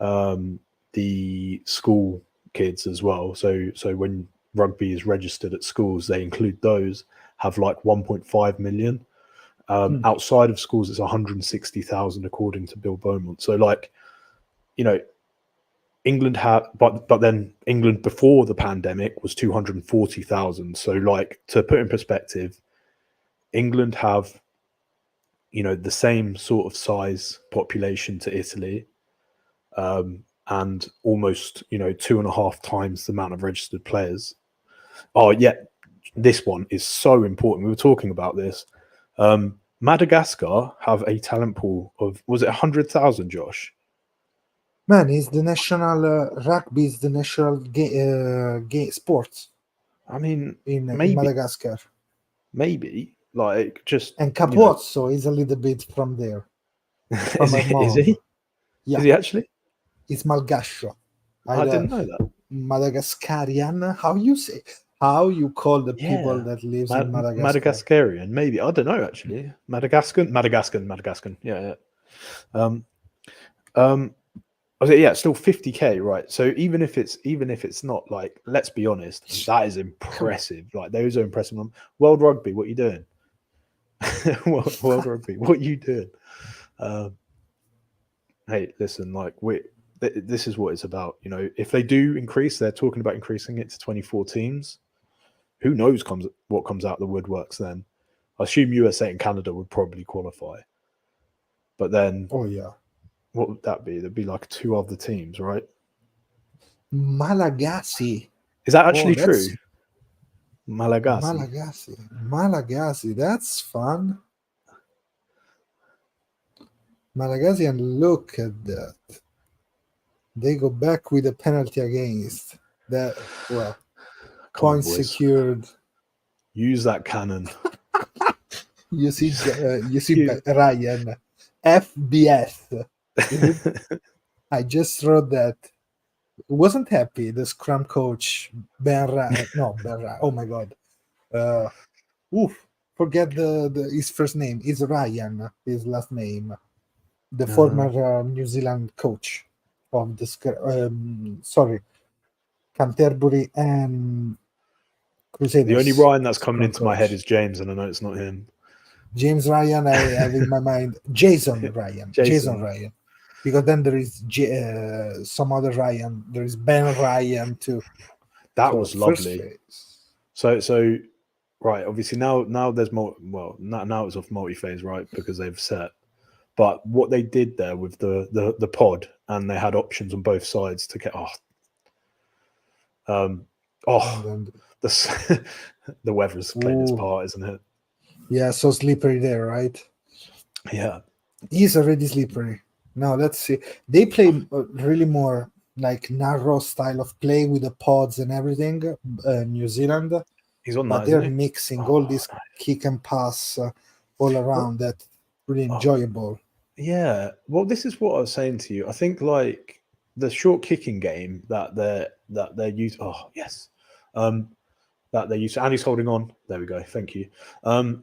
the school kids as well. So when rugby is registered at schools, they include those, have like 1.5 million. Outside of schools, it's 160,000 according to Bill Beaumont. So like, England had, but then England before the pandemic was 240,000. So like, to put in perspective, England have, the same sort of size population to Italy, and almost, 2.5 times the amount of registered players. Oh, yeah, this one is so important. We were talking about this. Madagascar have a talent pool of, was it 100,000, Josh? Man, is the national rugby is the national sports I mean, in maybe, Madagascar, like just, and Capozzo is a little bit from there. From is my he? mom. Yeah, Is he actually? it's Malgasho. I didn't know that. Madagascarian. How you call the people Yeah, that lives in Madagascar? Madagascarian, maybe. I don't know actually. Madagascan. Yeah. Um, I was like, yeah, it's still 50K, right? So even if it's not, like, let's be honest, that is impressive. Like, those are impressive. World Rugby, what are you doing? World Rugby, what are you doing? Hey, listen, like this is what it's about. If they do increase, they're talking about increasing it to 24 teams. Who knows what comes out of the woodworks then? I assume USA and Canada would probably qualify. But then, Oh yeah, what would that be? There'd be like 2 other teams, right? Malagasy. Is that actually that's true? Malagasy. Malagasy. That's fun. Malagasy, and look at that. They go back with a penalty against that. Well, Come on, points boys. secured. Use that cannon. You see Ryan, FBS. I just wrote that. Wasn't happy. The scrum coach Ben Ryan. No, Ben Ryan. Oh my god. Forget his first name. It's Ryan. His last name. The former New Zealand coach of the Canterbury and Crusaders. The only Ryan that's coming into my head is James, and I know it's not him. James Ryan, I have in my mind Jason Ryan. Jason Ryan. Because then there is some other Ryan. There is Ben Ryan too. That was lovely. So right, obviously now there's more. Well, now it's off multi-phase, right? Because they've set. But what they did there with the pod, and they had options on both sides to get the weather's playing its part, isn't it? Yeah, so slippery there, right? Yeah, he's already slippery. Now let's see. They play really more like narrow style of play with the pods and everything. New Zealand, he's on but that. They're mixing all this kick and pass all around. That really enjoyable. Yeah. Well, this is what I was saying to you. I think like the short kicking game that they're used. Oh yes. That they used. And he's holding on. There we go. Thank you. That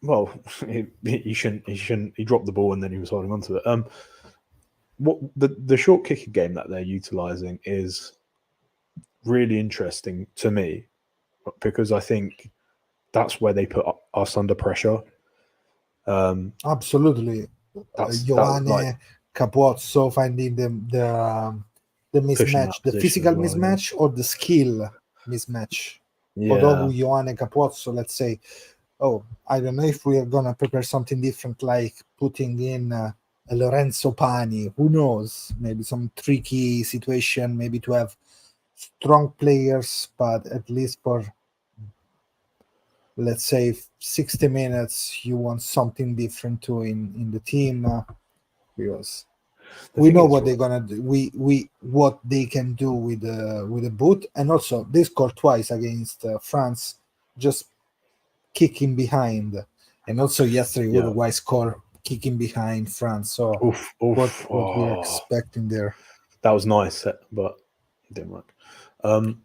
Well, he shouldn't. He dropped the ball and then he was holding on to it. What the short kicking game that they're utilizing is really interesting to me because I think that's where they put us under pressure. Absolutely. Ioane, Capozzo finding the mismatch, the physical mismatch or the skill mismatch. Odogu, Ioane, Capozzo, let's say, I don't know if we are going to prepare something different, like putting in Lorenzo Pani. Who knows? Maybe some tricky situation, maybe to have strong players, but at least for, let's say, 60 minutes, you want something different too in the team. Because we know what they're gonna do. We what they can do with the boot, and also they scored twice against France, just kicking behind, and also yesterday Uruguay scored kicking behind France. So what we're expecting there? That was nice, but it didn't work.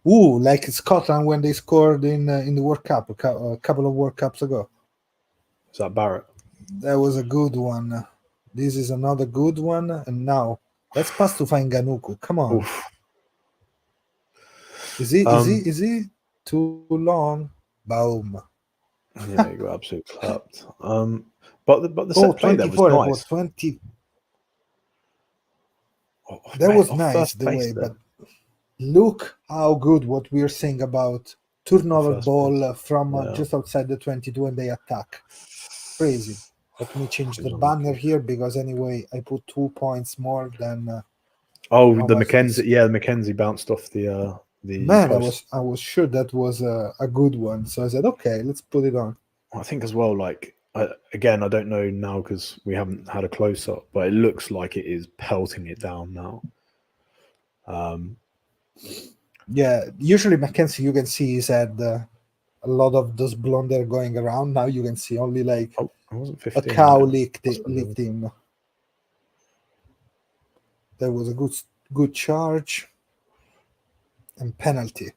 Like Scotland when they scored in the World Cup a couple of World Cups ago. Is that Barrett? That was a good one. This is another good one. And now let's pass to Fanganuku. Come on. Oof. Is he too long? Boom. Yeah, you got absolutely clapped. But the set play there was nice. 20. That was nice the way, but look how good what we're saying about turnover ball from just outside the 22 and they attack. Crazy. Let me change the banner here because anyway I put 2 points more than. The McKenzie, the McKenzie bounced off the. Man, post. I was sure that was a good one, so I said, okay, let's put it on. I think as well, like again, I don't know now because we haven't had a close up, but it looks like it is pelting it down now. Yeah, usually Mackenzie, you can see he's had a lot of those blonde hair going around. Now you can see only like a cow licked him. There was a good charge and penalty.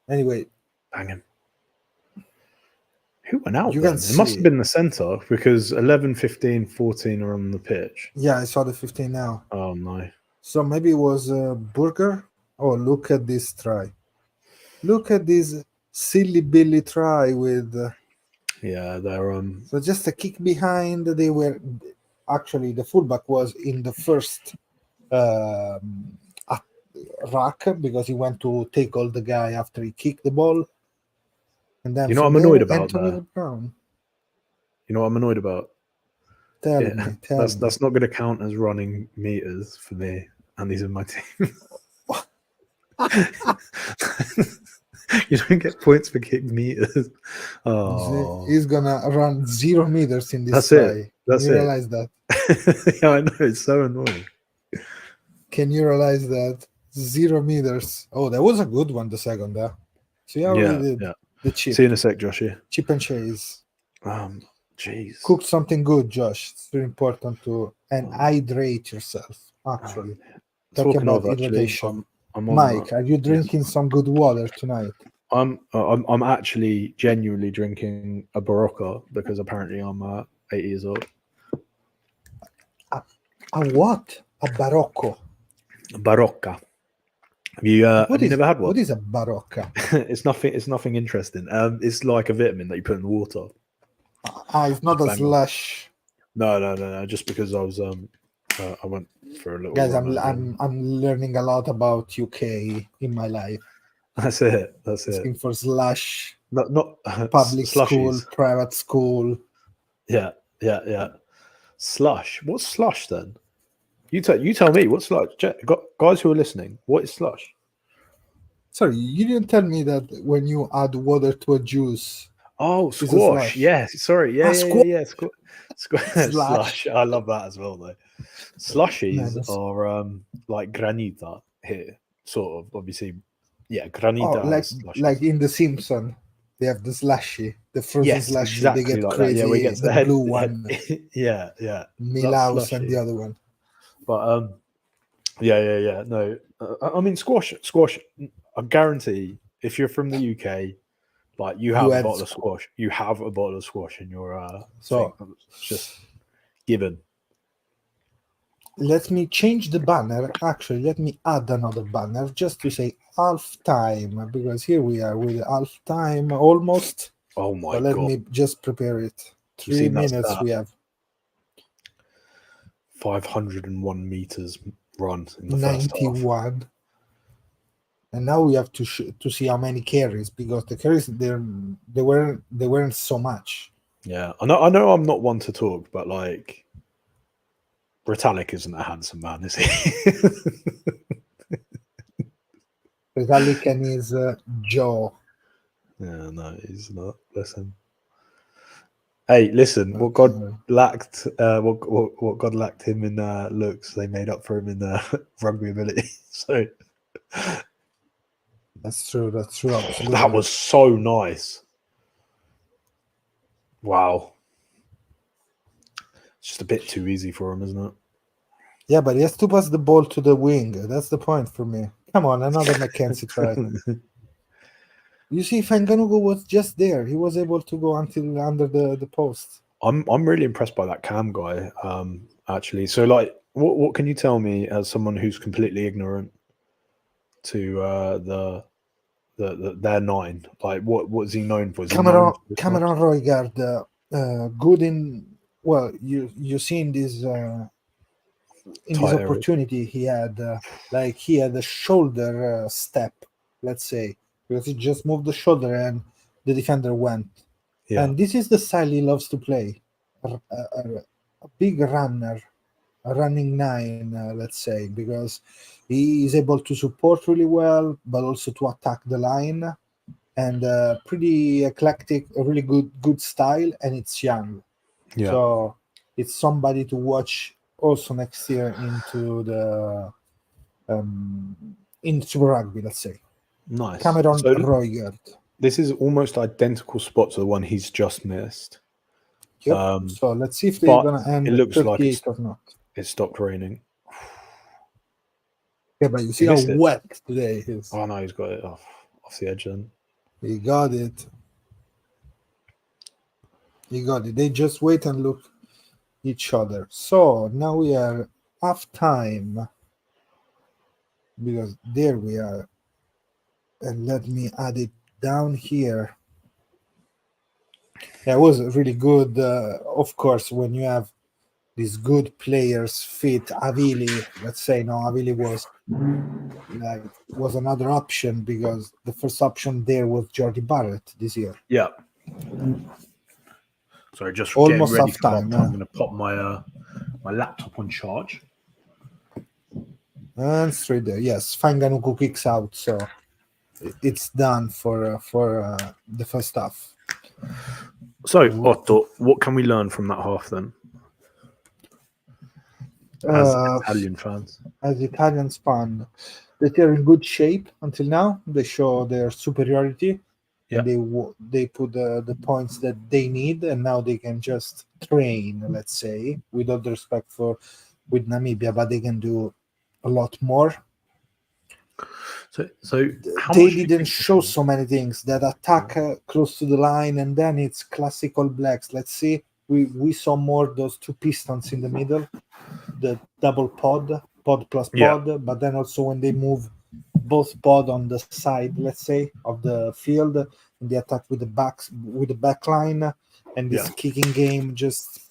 Anyway, bang him. Who went out then? It must have been the centre because 11, 15, 14 are on the pitch. Yeah, I saw the 15 now. Oh, no. So maybe it was Burger. Oh, look at this try. Look at this silly Billy try with... yeah, they're... So just a kick behind. They were... Actually, the fullback was in the first rack because he went to tackle the guy after he kicked the ball. And then you know what I'm annoyed about Brown. You know what I'm annoyed about? Tell me. That's not going to count as running meters for me, and these are my team. You don't get points for kicked meters. Oh, he's gonna run 0 meters in this. That's try. it. That's Can you realize that? Yeah, I know. It's so annoying. Can you realize that 0 meters? Oh, that was a good one. The second there. See how we did the chip. See you in a sec, Josh. Here. Chip and chase. Jeez. Cook something good, Josh. It's very important to hydrate yourself. Actually, talking about hydration. Mike, are you drinking some good water tonight? I'm actually genuinely drinking a Barocca because apparently I'm 8 years old. A what? A Barocco? A Barocca. Have you never had one? What is a Barocca? It's nothing interesting. It's like a vitamin that you put in the water. It's not a slush. No. Just because I was I went for a little. Guys, I'm learning a lot about UK in my life. That's it. Asking for slush. Not public slushies. School, private school. Yeah. Slush. What's slush then? You tell me. What's slush? Guys who are listening, what is slush? Sorry, you didn't tell me that when you add water to a juice. Oh, squash. Yes. Sorry. Yeah. Slush. I love that as well, though. Slushies are like granita here, sort of. Obviously, yeah, granita. Like in The Simpsons, they have the slushy, the frozen slushy. Exactly they get like crazy. That. Yeah, the blue one. Yeah. Milaus and the other one. But yeah. No, I mean squash. I guarantee if you're from the UK, Like you have a had bottle of squash. You have a bottle of squash in your So- thing. It's just given. Let me change the banner. Actually, let me add another banner just to say half time, because here we are with half time almost. Oh my So let god! me just prepare it. You 3 seen that minutes stat? we have. 501 meters run in the first half. 91. And now we have to see how many carries, because the carries they weren't so much. Yeah, I know. I'm not one to talk, but like, Fratelli isn't a handsome man, is he? Fratelli and his jaw. Yeah, no, he's not. Listen. Hey, listen. What God lacked, what God lacked him in looks, they made up for him in rugby ability. So That's true. Absolutely. that was so nice. Wow. It's just a bit too easy for him, isn't it? Yeah, but he has to pass the ball to the wing. That's the point for me. Come on, another Mackenzie try. You see, Fanganugo was just there. He was able to go until under the post. I'm really impressed by that Cam guy. Actually, so like, what can you tell me as someone who's completely ignorant to their nine? Like, what is he known for? Is he known for this Cameron much? Roygard, good in. Well, you see in this in this Tight areas. opportunity he had he had a shoulder step, let's say, because he just moved the shoulder and the defender went. Yeah, And this is the style he loves to play. A big runner, a running nine, let's say, because he is able to support really well, but also to attack the line, and pretty eclectic, a really good style, and it's young. yeah. So it's somebody to watch also next year into rugby, let's say. Nice. Cameron So Roygard. this is almost identical spot to the one he's just missed. Yep. So let's see if they're But gonna end it looks like 38 or not. it stopped raining. Yeah, but you see He how missed it. wet today is. Oh no, he's got it off the edge then. He got it. They just wait and look each other. So now we are half time, because there we are. And let me add it down here. Yeah, it was really good. Of course, when you have these good players fit, Avili, let's say, no, Avili was another option, because the first option there was Jordi Barrett this year. Yeah. Sorry, just Almost getting ready half for time. I'm going to pop my my laptop on charge. And straight there. Yes, Fanganuku kicks out, so it's done for the first half. So, Otto, what can we learn from that half then? As Italian fans, as Italians fan, that they're in good shape until now. They show their superiority, and they put the points that they need, and now they can just train, let's say, with all the respect with Namibia, but they can do a lot more. So they didn't show so many things. That attack close to the line, and then it's classical blacks. Let's see, we saw more those two pistons in the middle, the double pod plus pod, but then also when they move both pod on the side, let's say, of the field, and they attack with the back line, and this kicking game just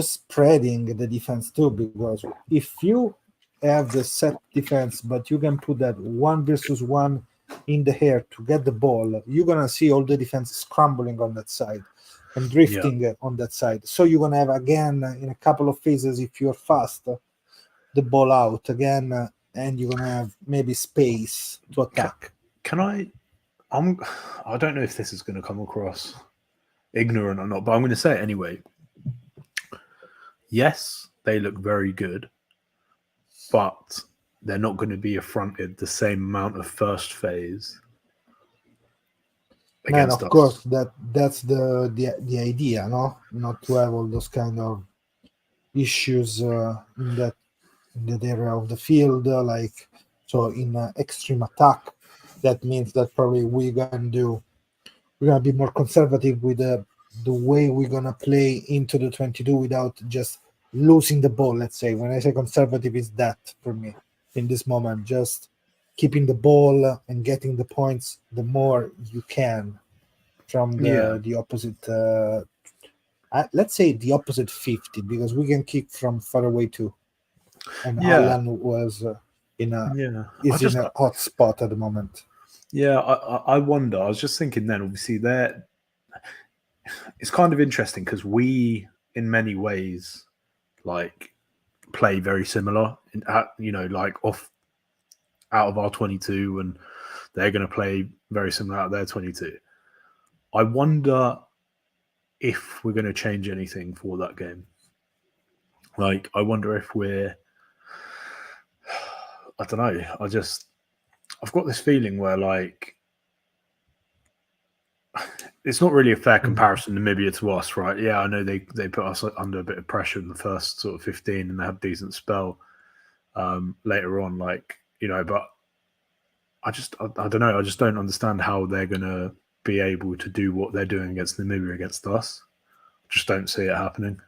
spreading the defense too, because if you have the set defense, but you can put that 1v1 in the air to get the ball, you're gonna see all the defense scrambling on that side and drifting on that side. So you're gonna have again in a couple of phases, if you're fast, the ball out again, and you're gonna have maybe space to attack. I don't know if this is going to come across ignorant or not, but I'm going to say it anyway. Yes, they look very good, but they're not going to be affronted the same amount of first phase. Man, of course, that's the idea, no? Not to have all those kind of issues in that area of the field, so in extreme attack, that means that probably we can do we're gonna be more conservative with the way we're gonna play into the 22 without just losing the ball. Let's say, when I say conservative, is that for me in this moment, just keeping the ball and getting the points the more you can from the opposite. Let's say the opposite 50, because we can kick from far away too. And Alan was in a hot spot at the moment. Yeah, I wonder. I was just thinking then. Obviously, it's kind of interesting because we, in many ways, like play very similar. Like out of our 22, and they're going to play very similar out of their 22. I wonder if we're going to change anything for that game. Like, I wonder if I don't know. I've got this feeling where, like, it's not really a fair comparison, Namibia to us, right? Yeah, I know they put us under a bit of pressure in the first sort of 15, and they had a decent spell later on, but I don't know. I just don't understand how they're going to be able to do what they're doing against Namibia against us. Just don't see it happening.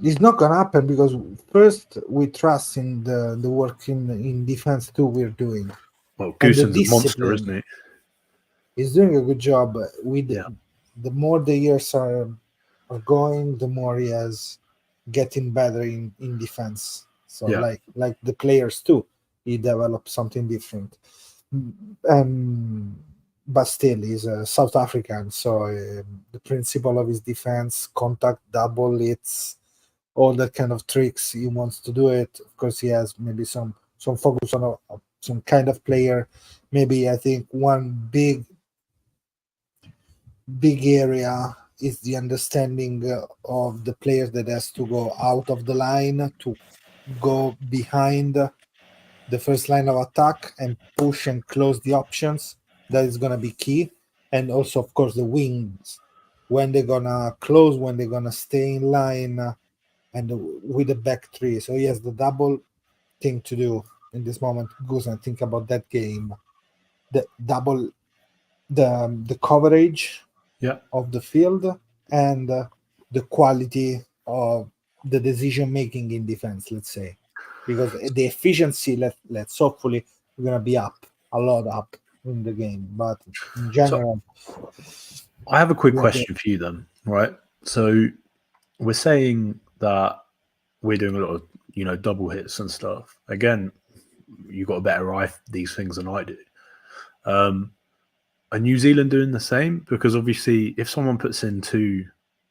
It's not gonna happen because first we trust in the work in defense too we're doing. Well, Goosen's a monster, isn't he? He's doing a good job. The more the years are going, the more he has getting better in defense. So like the players too, he developed something different. But still, he's a South African, so the principle of his defense, contact, double hits, all that kind of tricks, he wants to do it. Of course, he has maybe some focus on some kind of player. Maybe I think one big area is the understanding of the player that has to go out of the line to go behind the first line of attack and push and close the options. That is going to be key. And also, of course, the wings, when they're going to close, when they're going to stay in line, and with the back three. So he has the double thing to do in this moment. Goes and think about that game. The double, the coverage of the field and the quality of the decision making in defense, let's say, because the efficiency, let's hopefully, we're gonna be up a lot up in the game. But in general, I have a quick question for you then, right? So we're saying that we're doing a lot of double hits and stuff. Again, you got a better eye for these things than I do. Are New Zealand doing the same? Because obviously, if someone puts in two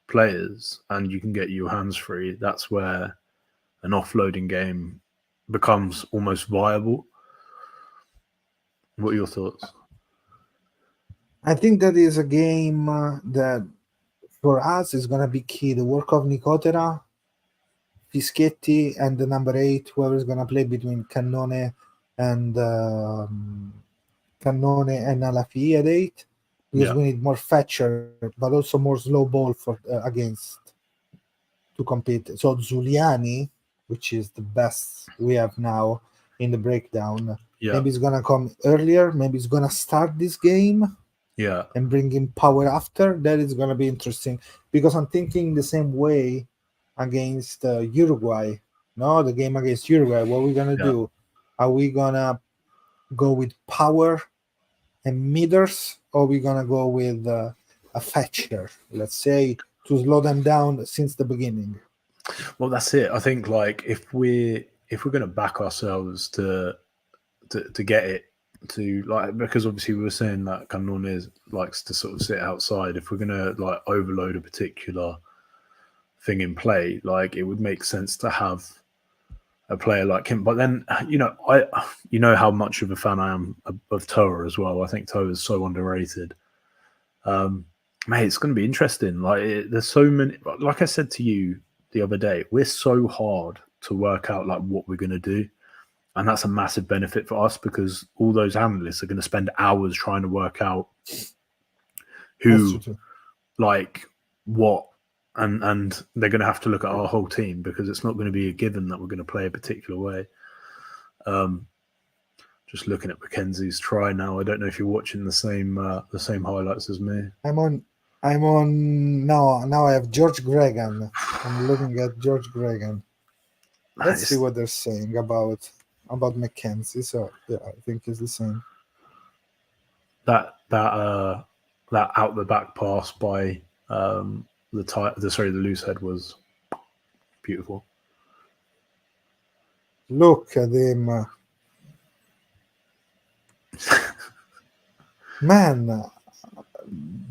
players and you can get your hands free, that's where an offloading game becomes almost viable. What are your thoughts? I think that is a game that for us is going to be key. The work of Nicotera, Fischetti, and the number 8, whoever is going to play between Cannone and Alafi at 8, because we need more fetcher, but also more slow ball for against to compete. So Zuliani, which is the best we have now in the breakdown, maybe it's gonna come earlier. Maybe it's gonna start this game, and bring in power after. That is gonna be interesting because I'm thinking the same way against Uruguay. No, the game against Uruguay. What are we gonna do? Are we gonna go with power and meters, or are we gonna go with a fetcher, let's say, to slow them down since the beginning? Well, that's it. I think if we're going to back ourselves to get it to because obviously we were saying that Cannone likes to sort of sit outside. If we're going to overload a particular thing in play, it would make sense to have a player like him. But then I how much of a fan I am of Toa as well. I think Toa is so underrated. Mate, it's going to be interesting. There's so many. Like I said to you the other day, we're so hard to work out what we're going to do, and that's a massive benefit for us because all those analysts are going to spend hours trying to work out who, what. And they're going to have to look at our whole team because it's not going to be a given that we're going to play a particular way. Just looking at Mackenzie's try now. I don't know if you're watching the same highlights as me. I'm on now. Now I have George Gregan. I'm looking at George Gregan. Let's see what they're saying about Mackenzie. So yeah, I think it's the same. That out the back pass by the loose head was beautiful. Look at him. Man,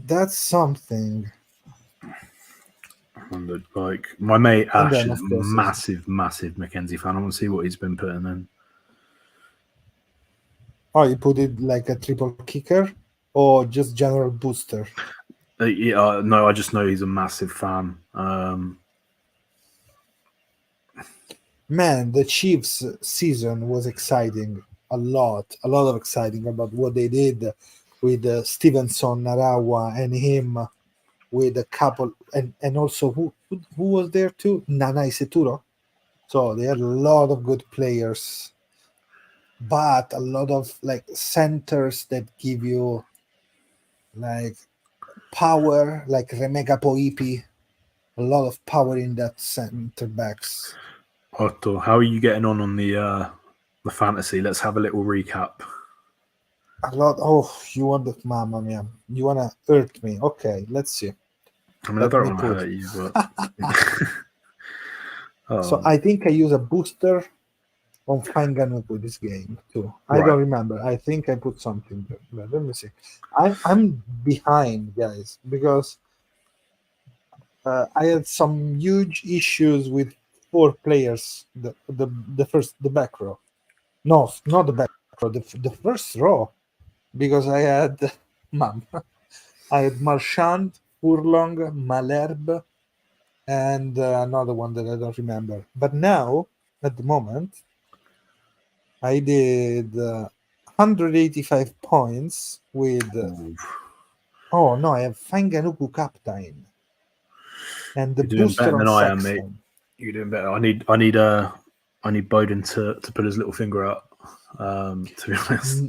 that's something. And like my mate Ash is massive Mackenzie fan. I want to see what he's been putting in. Oh, you put it like a triple kicker or just general booster? No, I just know he's a massive fan. Man, the Chiefs season was exciting. A lot of exciting about what they did with Stevenson, Narawa, and him, with a couple, and also who was there too? Nanai Seturo. So they had a lot of good players, but a lot of like centers that give you like power, like Remeka Poipi. A lot of power in that center backs. Otto, how are you getting on the fantasy? Let's have a little recap. A lot. Oh, you want the mamma mia? You want to hurt me? Okay, let's see. I mean, I don't want to hurt you, but So I think I use a booster on Fanganuku this game too. I don't remember. I think I put something there. But let me see. I'm behind, guys, because I had some huge issues with 4 players. The back row. No, not the back row. The first row, because I had I had Marchand, Furlong, Malherbe, and another one that I don't remember. But now, at the moment, I did 185 points with. Oh no, I have Fanganuku captain, and the booster on I am, Sexton. mate. You're doing better. I need Bowden to put his little finger up. To be honest,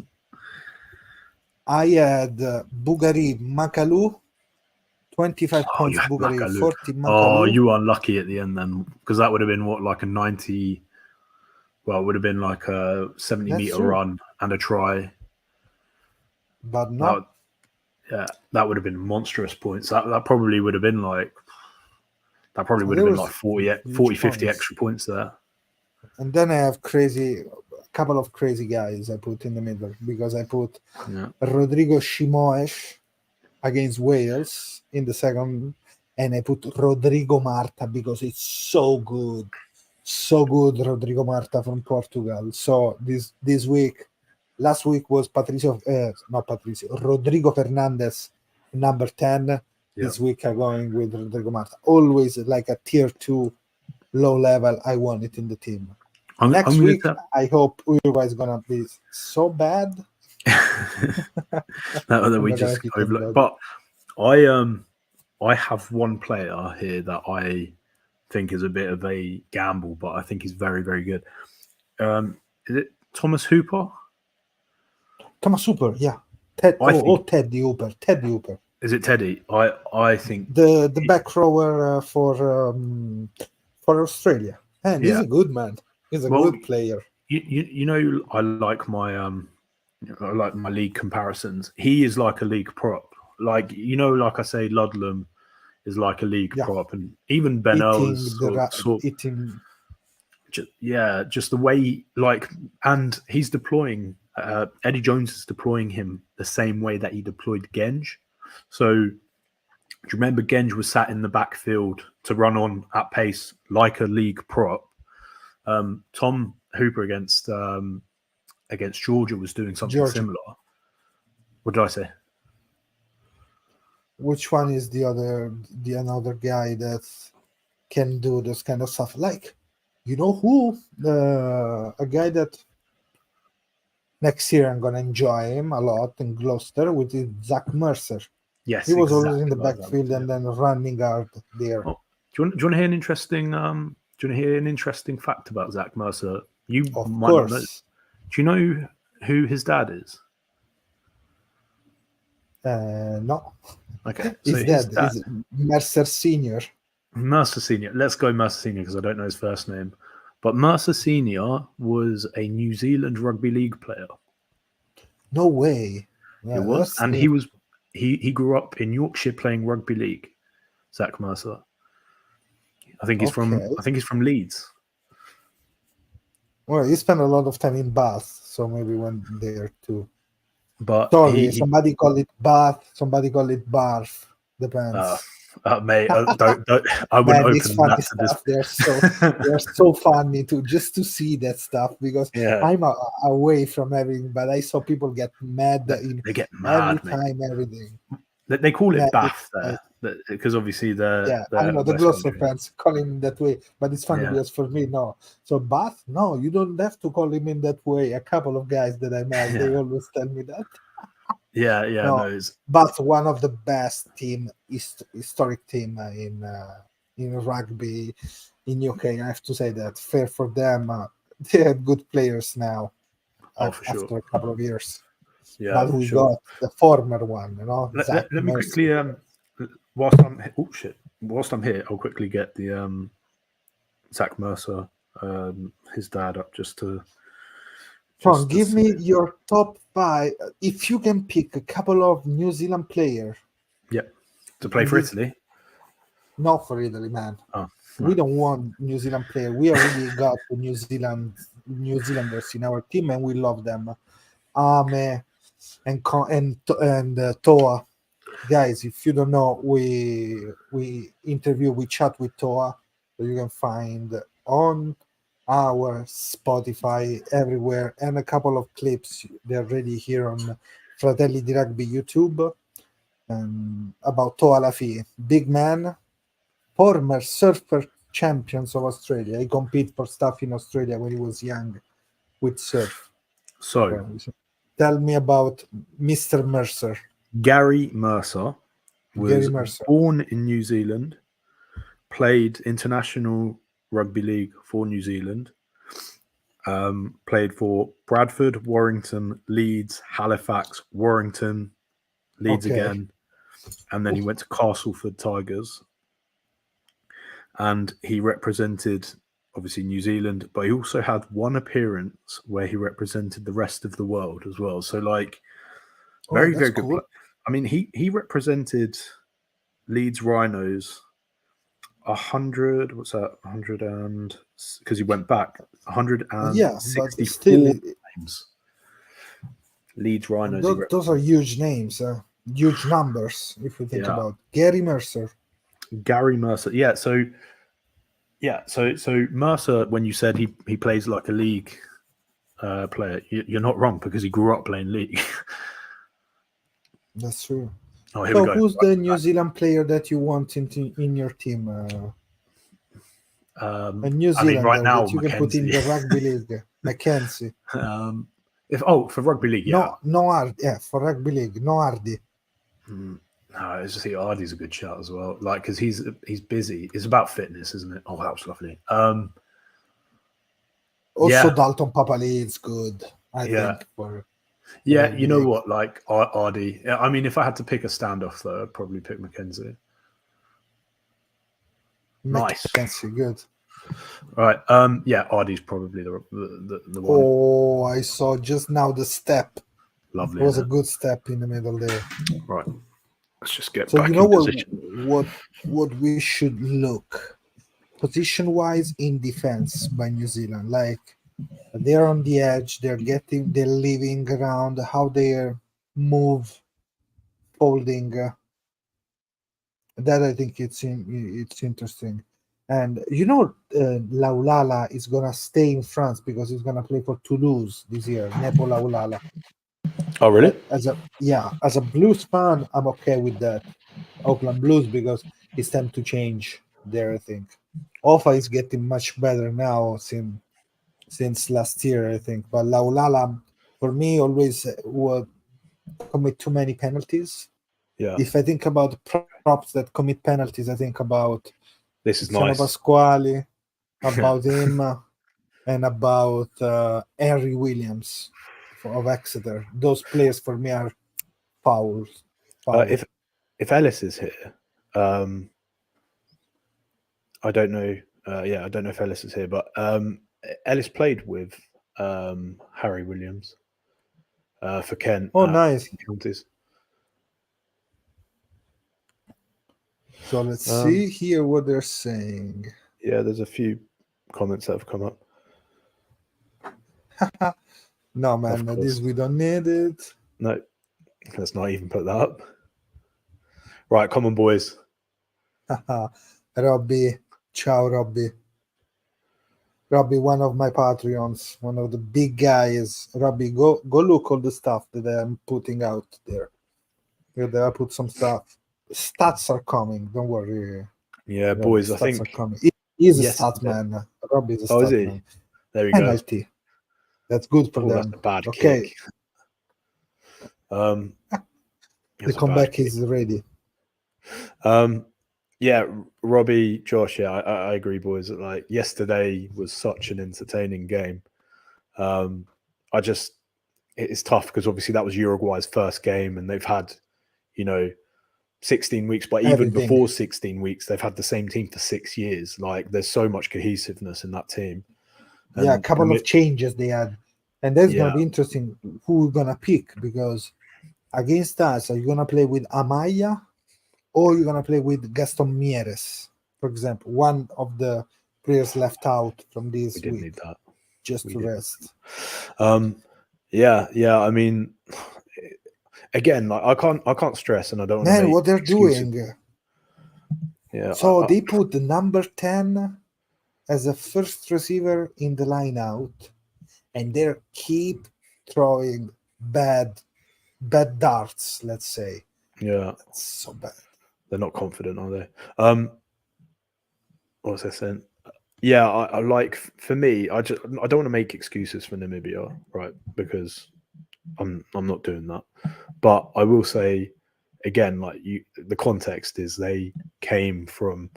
I had Bugari Makalu. 25 points Bugari, Makalu. 40 Makalu. Oh, you were unlucky at the end then, because that would have been like a 90. Well, it would have been like a 70-meter run and a try. But not. That would have been monstrous points. That probably would have been like. That probably would have been like 40, 50 extra points there. And then I have a couple of crazy guys I put in the middle, because I put Rodrigo Shimoesh against Wales in the second, and I put Rodrigo Marta because it's so good, Rodrigo Marta from Portugal. So this week, last week was Rodrigo Fernandez, number 10. This week I'm going with Rodrigo Marta. Always like a tier 2 low level. I want it in the team. Next week, I hope Uruguay is gonna be so bad that we just overlook. But I have one player here that I think is a bit of a gamble, but I think he's very, very good. Is it Thomas Hooper? Thomas Hooper, yeah. Teddy Hooper. Teddy Hooper. Is it Teddy? I think the back rower for Australia. And he's a good man. He's a good player. You know, I like my league comparisons. He is like a league prop. Like, you know, like I say, Ludlam is like a league prop, and even Ben Earls just the way and he's deploying. Eddie Jones is deploying him the same way that he deployed Genge. So, do you remember Genge was sat in the backfield to run on at pace like a league prop? Tom Hooper against Georgia was doing something similar. What did I say? Which one is another guy that can do this kind of stuff? Like, you know who? A guy that next year I'm gonna enjoy him a lot in Gloucester, with Zach Mercer. Yes, he was always in the backfield and then running hard there. Oh, do you want to hear an interesting? Do you want to hear an interesting fact about Zach Mercer? You of might course. Not know. Do you know who his dad is? No. Okay, so His his dad dad, is Mercer Senior. Mercer Senior. Let's go Mercer Senior because I don't know his first name. But Mercer Senior was a New Zealand rugby league player. No way. He Yeah, was, that's and he grew up in Yorkshire playing rugby league. Zach Mercer. I think he's from Leeds. Well, he spent a lot of time in Bath, so maybe went there too. But Sorry, somebody call it Bath, somebody call it Barth. Depends. mate, don't. I wouldn't Man, it's open funny that to this. stuff. They're so funny to see that stuff because Yeah, I'm away from everything, but I saw people get mad they get every mad, mate. time, everything. They call it Man, Bath there because obviously yeah, they're I know the West Gloucester Country. fans call him that way, but it's funny Yeah. because for me, no. So Bath, no, you don't have to call him in that way. A couple of guys that I met, they always tell me that. Yeah, no, But one of the best historic team in rugby in UK. I have to say that fair for them. They have good players now. for After sure. a couple of years. Yeah, but we got the former one, Let me quickly whilst I'm here, I'll quickly get the Zach Mercer, his dad up just to. John, give me your top 5. If you can pick a couple of New Zealand players. Yep. To play for Italy? Not for Italy, man. Oh, we don't want New Zealand player. We already got the New Zealanders in our team, and we love them. Ame and Toa. Guys, if you don't know, we chat with Toa, so you can find on our Spotify everywhere, and a couple of clips. They're already here on Fratelli di Rugby YouTube. About Toa Lafi, big man, former surfer champions of Australia. He competed for stuff in Australia when he was young with surf. So, tell me about Mr. Mercer. Gary Mercer was born in New Zealand, played international rugby league for New Zealand, played for Bradford, Warrington, Leeds, Halifax, Warrington, Leeds again, and then he went to Castleford Tigers. And he represented, obviously, New Zealand, but he also had one appearance where he represented the rest of the world as well. So, like, very good. Cool. I mean, he represented Leeds Rhinos 100. What's that? 100 and because he went back 164 times. Leeds Rhinos. Those are huge names, huge numbers. If we think about Gary Mercer. Yeah. So Mercer, when you said he plays like a league player, you're not wrong because he grew up playing league. That's true. Oh, here we go. Who's the New Zealand player that you want in your team? A New Zealander right now, that you can put in the rugby league. Mackenzie. For rugby league, yeah. For rugby league, no Hardy. No, it's just Hardy's a good shout as well. Like, because he's busy. It's about fitness, isn't it? Oh, that was lovely. Also, Dalton Papali is good. I think you know what? Like Hardy. I mean, if I had to pick a standoff, though, I'd probably pick Mackenzie. Nice. Mackenzie, good. Right. Hardy's probably the one. Oh, I saw just now the step. Lovely. It was a good step in the middle there. Right. Let's just get so back you know in position. what we should look position wise in defense by New Zealand. Like, they're on the edge, they're leaving around, how they move, folding. That I think it's interesting. And Laulala is gonna stay in France because he's gonna play for Toulouse this year. Nepo Laulala. Oh, really? As a Blues fan, I'm okay with that. Auckland Blues, because it's time to change there. I think Offa is getting much better now since last year, I think. But Laulala, for me, always would commit too many penalties. Yeah. If I think about props that commit penalties, I think about nice. Pasquale, about him, and about Henry Williams. of Exeter. Those players for me are fouls. If Ellis is here, I don't know. I don't know if Ellis is here, but Ellis played with Harry Williams for Kent. Oh, nice. Counties. So let's see here what they're saying. Yeah, there's a few comments that have come up. No, man, this we don't need it. No, let's not even put that up. Right, come on, boys. Robbie, ciao, Robbie. Robbie, one of my Patreons, one of the big guys. Robbie, go look all the stuff that I'm putting out there. I put some stuff. Stats are coming. Don't worry. Yeah, boys, I think are coming. He's a stat man. Robbie is a stat man. There we go. Penalty. That's good for them. That's a bad kick. The comeback is ready. Yeah, Robbie, Josh, yeah, I agree, boys. Like yesterday was such an entertaining game. It's tough because obviously that was Uruguay's first game, and they've had, 16 weeks. But even before 16 weeks, they've had the same team for 6 years. Like there's so much cohesiveness in that team. And a couple of changes they had, and that's gonna be interesting. Who we're gonna pick, because against us, are you gonna play with Amaya? Or you're going to play with Gaston Mieres, for example, one of the players left out from this week. Didn't need that. Just to rest. Yeah. I mean, again, like I can't stress, and I don't want to make what they're excuses. doing. Yeah. So they put the number 10 as a first receiver in the line out, and they keep throwing bad darts, let's say. Yeah. That's so bad. They're not confident, are they? What was I saying? Yeah, I like, for me, I don't want to make excuses for Namibia, right? Because I'm not doing that. But I will say again, like the context is they came from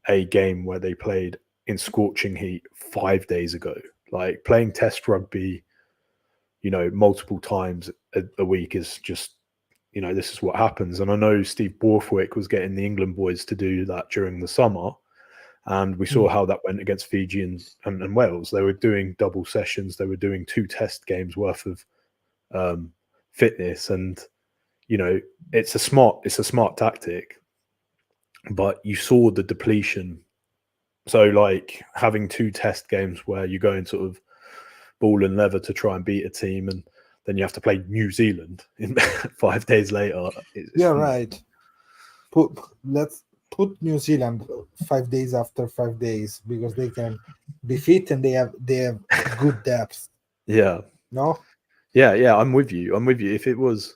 a game where they played in scorching heat 5 days ago. Like playing test rugby, multiple times a week is just, this is what happens. And I know Steve Borthwick was getting the England boys to do that during the summer. And we saw how that went against Fiji and Wales. They were doing double sessions. They were doing 2 test games worth of fitness. And, it's a smart tactic. But you saw the depletion. So like having 2 test games where you go in sort of ball and leather to try and beat a team, and then you have to play New Zealand in 5 days later. Right. Let's put New Zealand 5 days after 5 days, because they can be fit and they have good depth. Yeah. No. Yeah. I'm with you. If it was,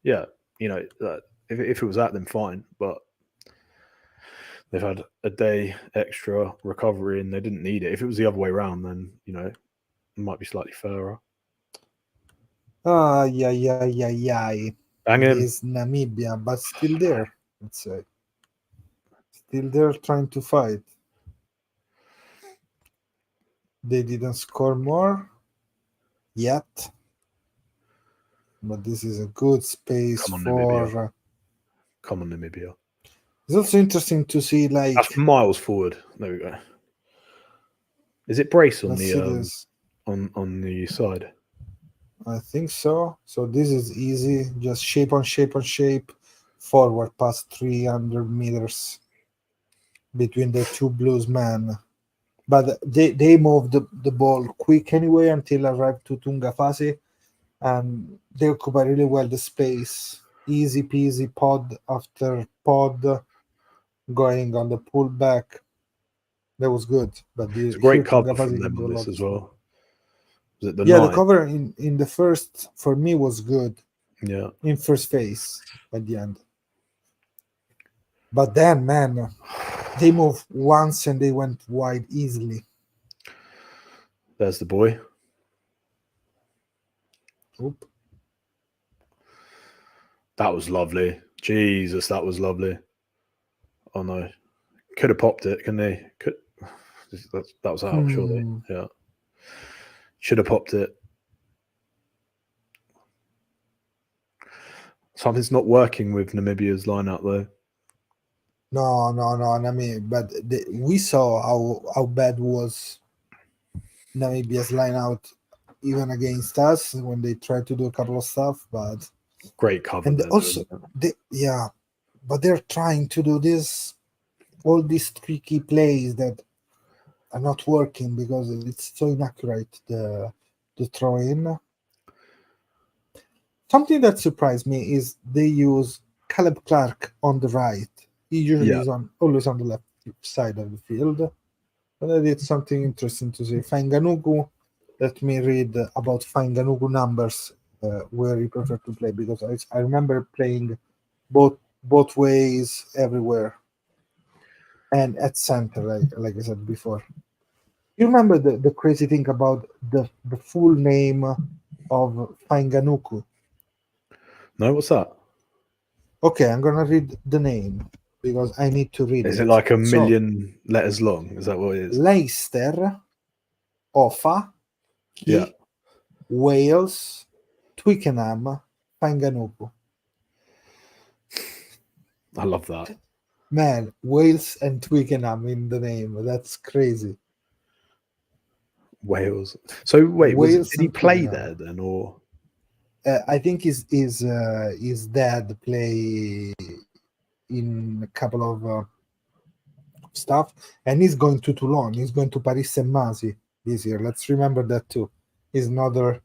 if it was that, then fine. But they've had a day extra recovery and they didn't need it. If it was the other way around, then it might be slightly fairer. Yeah. Bang him. Is Namibia, but still there, let's say. Still there trying to fight. They didn't score more yet. But this is a good space Come on, Namibia. It's also interesting to see, like... That's miles forward. There we go. Is it brace on the on the side? I think so. So this is easy. Just shape on shape. Forward past 300 meters between the 2 blues men. But they moved the ball quick anyway until arrived to Tungafasi. And they occupy really well the space. Easy peasy, pod after pod, going on the pullback. That was good. But it's a great cover from them on this as well. The cover in the first, for me, was good. Yeah. In first phase at the end. But then, man, they moved once and they went wide easily. There's the boy. Oop. That was lovely. Jesus, that was lovely. Oh no. Could have popped it, couldn't he? That was out, surely. Yeah. Should have popped it. Something's not working with Namibia's lineup though. No. I mean, but we saw how bad was Namibia's line out even against us when they tried to do a couple of stuff. But Great cover and there. also, but they're trying to do all these tricky plays that are not working because it's so inaccurate. The throw in. Something that surprised me is they use Caleb Clark on the right. He usually is always on the left side of the field. But I did something interesting to say. Fainganuku, let me read about Fainganuku numbers where he preferred to play, because I remember playing both ways everywhere and at center, like I said before. You remember the crazy thing about the full name of Fainganuku? No, what's that? Okay, I'm gonna read the name because I need to read it. Is it like a million letters long? Is that what it is? Leicester, Offa, Wales, Twickenham, Fainganuku. I love that. Man, Wales and Twickenham in the name. That's crazy. Wales. So wait, did he play there then, or? I think his dad play in a couple of stuff, and he's going to Toulon. He's going to Paris Saint-Mazy this year. Let's remember that too. He's another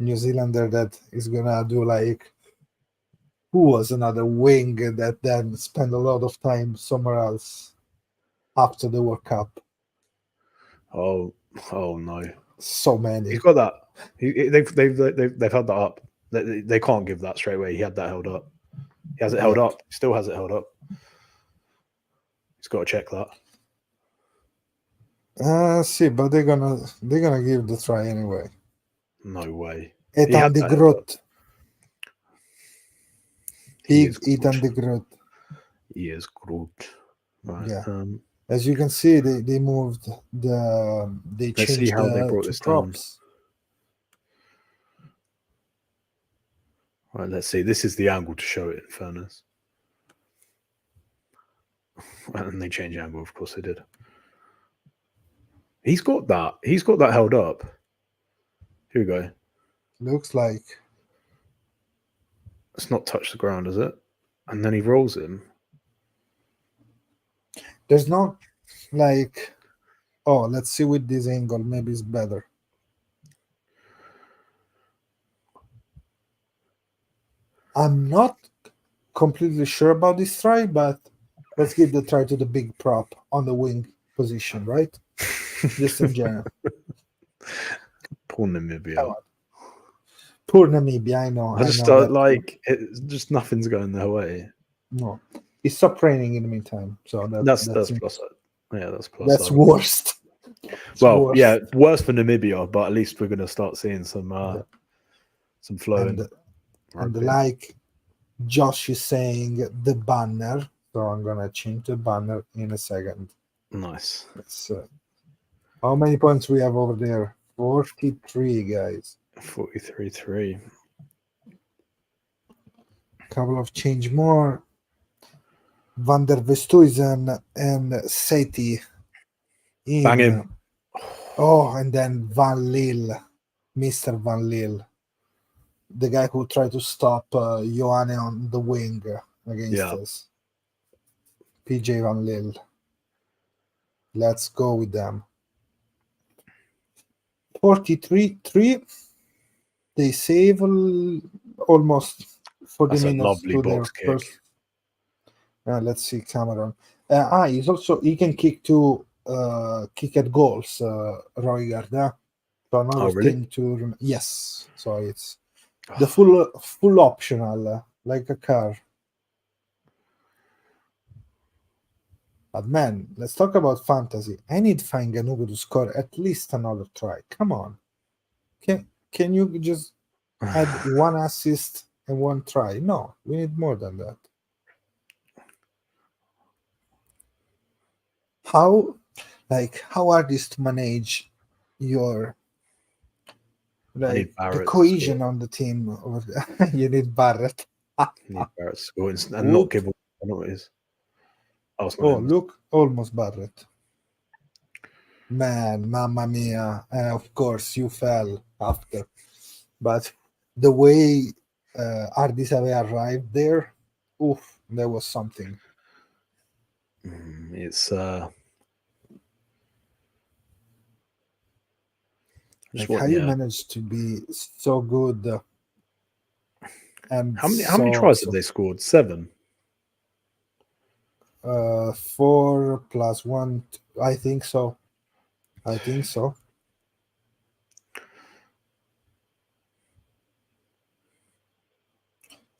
New Zealander that is gonna do like. Who was another wing that then spent a lot of time somewhere else after the World Cup? Oh no! So many. He's got that. They've held that up. They can't give that straight away. He had that held up. He has it held up. Still has it held up. He's got to check that. See, but they're gonna give the try anyway. No way. Ethan de Groot. Ethan de Groot. He is Groot. Right. Yeah. As you can see, they moved they Let's changed see how they brought this props. Down. Right, let's see. This is the angle to show it, in fairness. And they changed the angle, of course they did. He's got that held up. Here we go. Looks like it's not touched the ground, is it? And then he rolls him. There's not like, let's see with this angle, maybe it's better. I'm not completely sure about this try, but let's give the try to the big prop on the wing position, right? Just in general. Poor Namibia. Poor Namibia, I know. I just start just nothing's going their way. No, it stopped raining in the meantime, so that's plus. Yeah, that's plus. That's worst. Yeah, worse for Namibia, but at least we're going to start seeing some flowing. And like Josh is saying, the banner. So I'm gonna change the banner in a second. Nice. How many points we have over there? 43, guys. 43-3. Couple of change more. Van der Westhuizen and Seti. Bang him. Oh, and then Van Lille. Mr. Van Lille. The guy who tried to stop Ioane on the wing against us. PJ Van Lille. Let's go with them. 43-3. They save almost 40 minutes. Lovely to box their kick. first. Let's see Cameron. He can kick kick at goals. Roigard. So another thing to yes. So it's the full optional, like a car. But man, let's talk about fantasy. I need Fainganuku to score at least another try. Come on. Can you just add one assist and one try? No, we need more than that. How hard is to manage your the cohesion on the team? You need Barrett. Need Barrett to score and not Oop. give. I know what it is. Oh, it's not Oh, him. look, almost Barrett. Man, mamma mia. Of course, you fell after. But the way Ardis arrived there, oof, there was something. It's Like how you managed to be so good and how many tries have they scored? 7. 4 plus 1, I think so. I think so.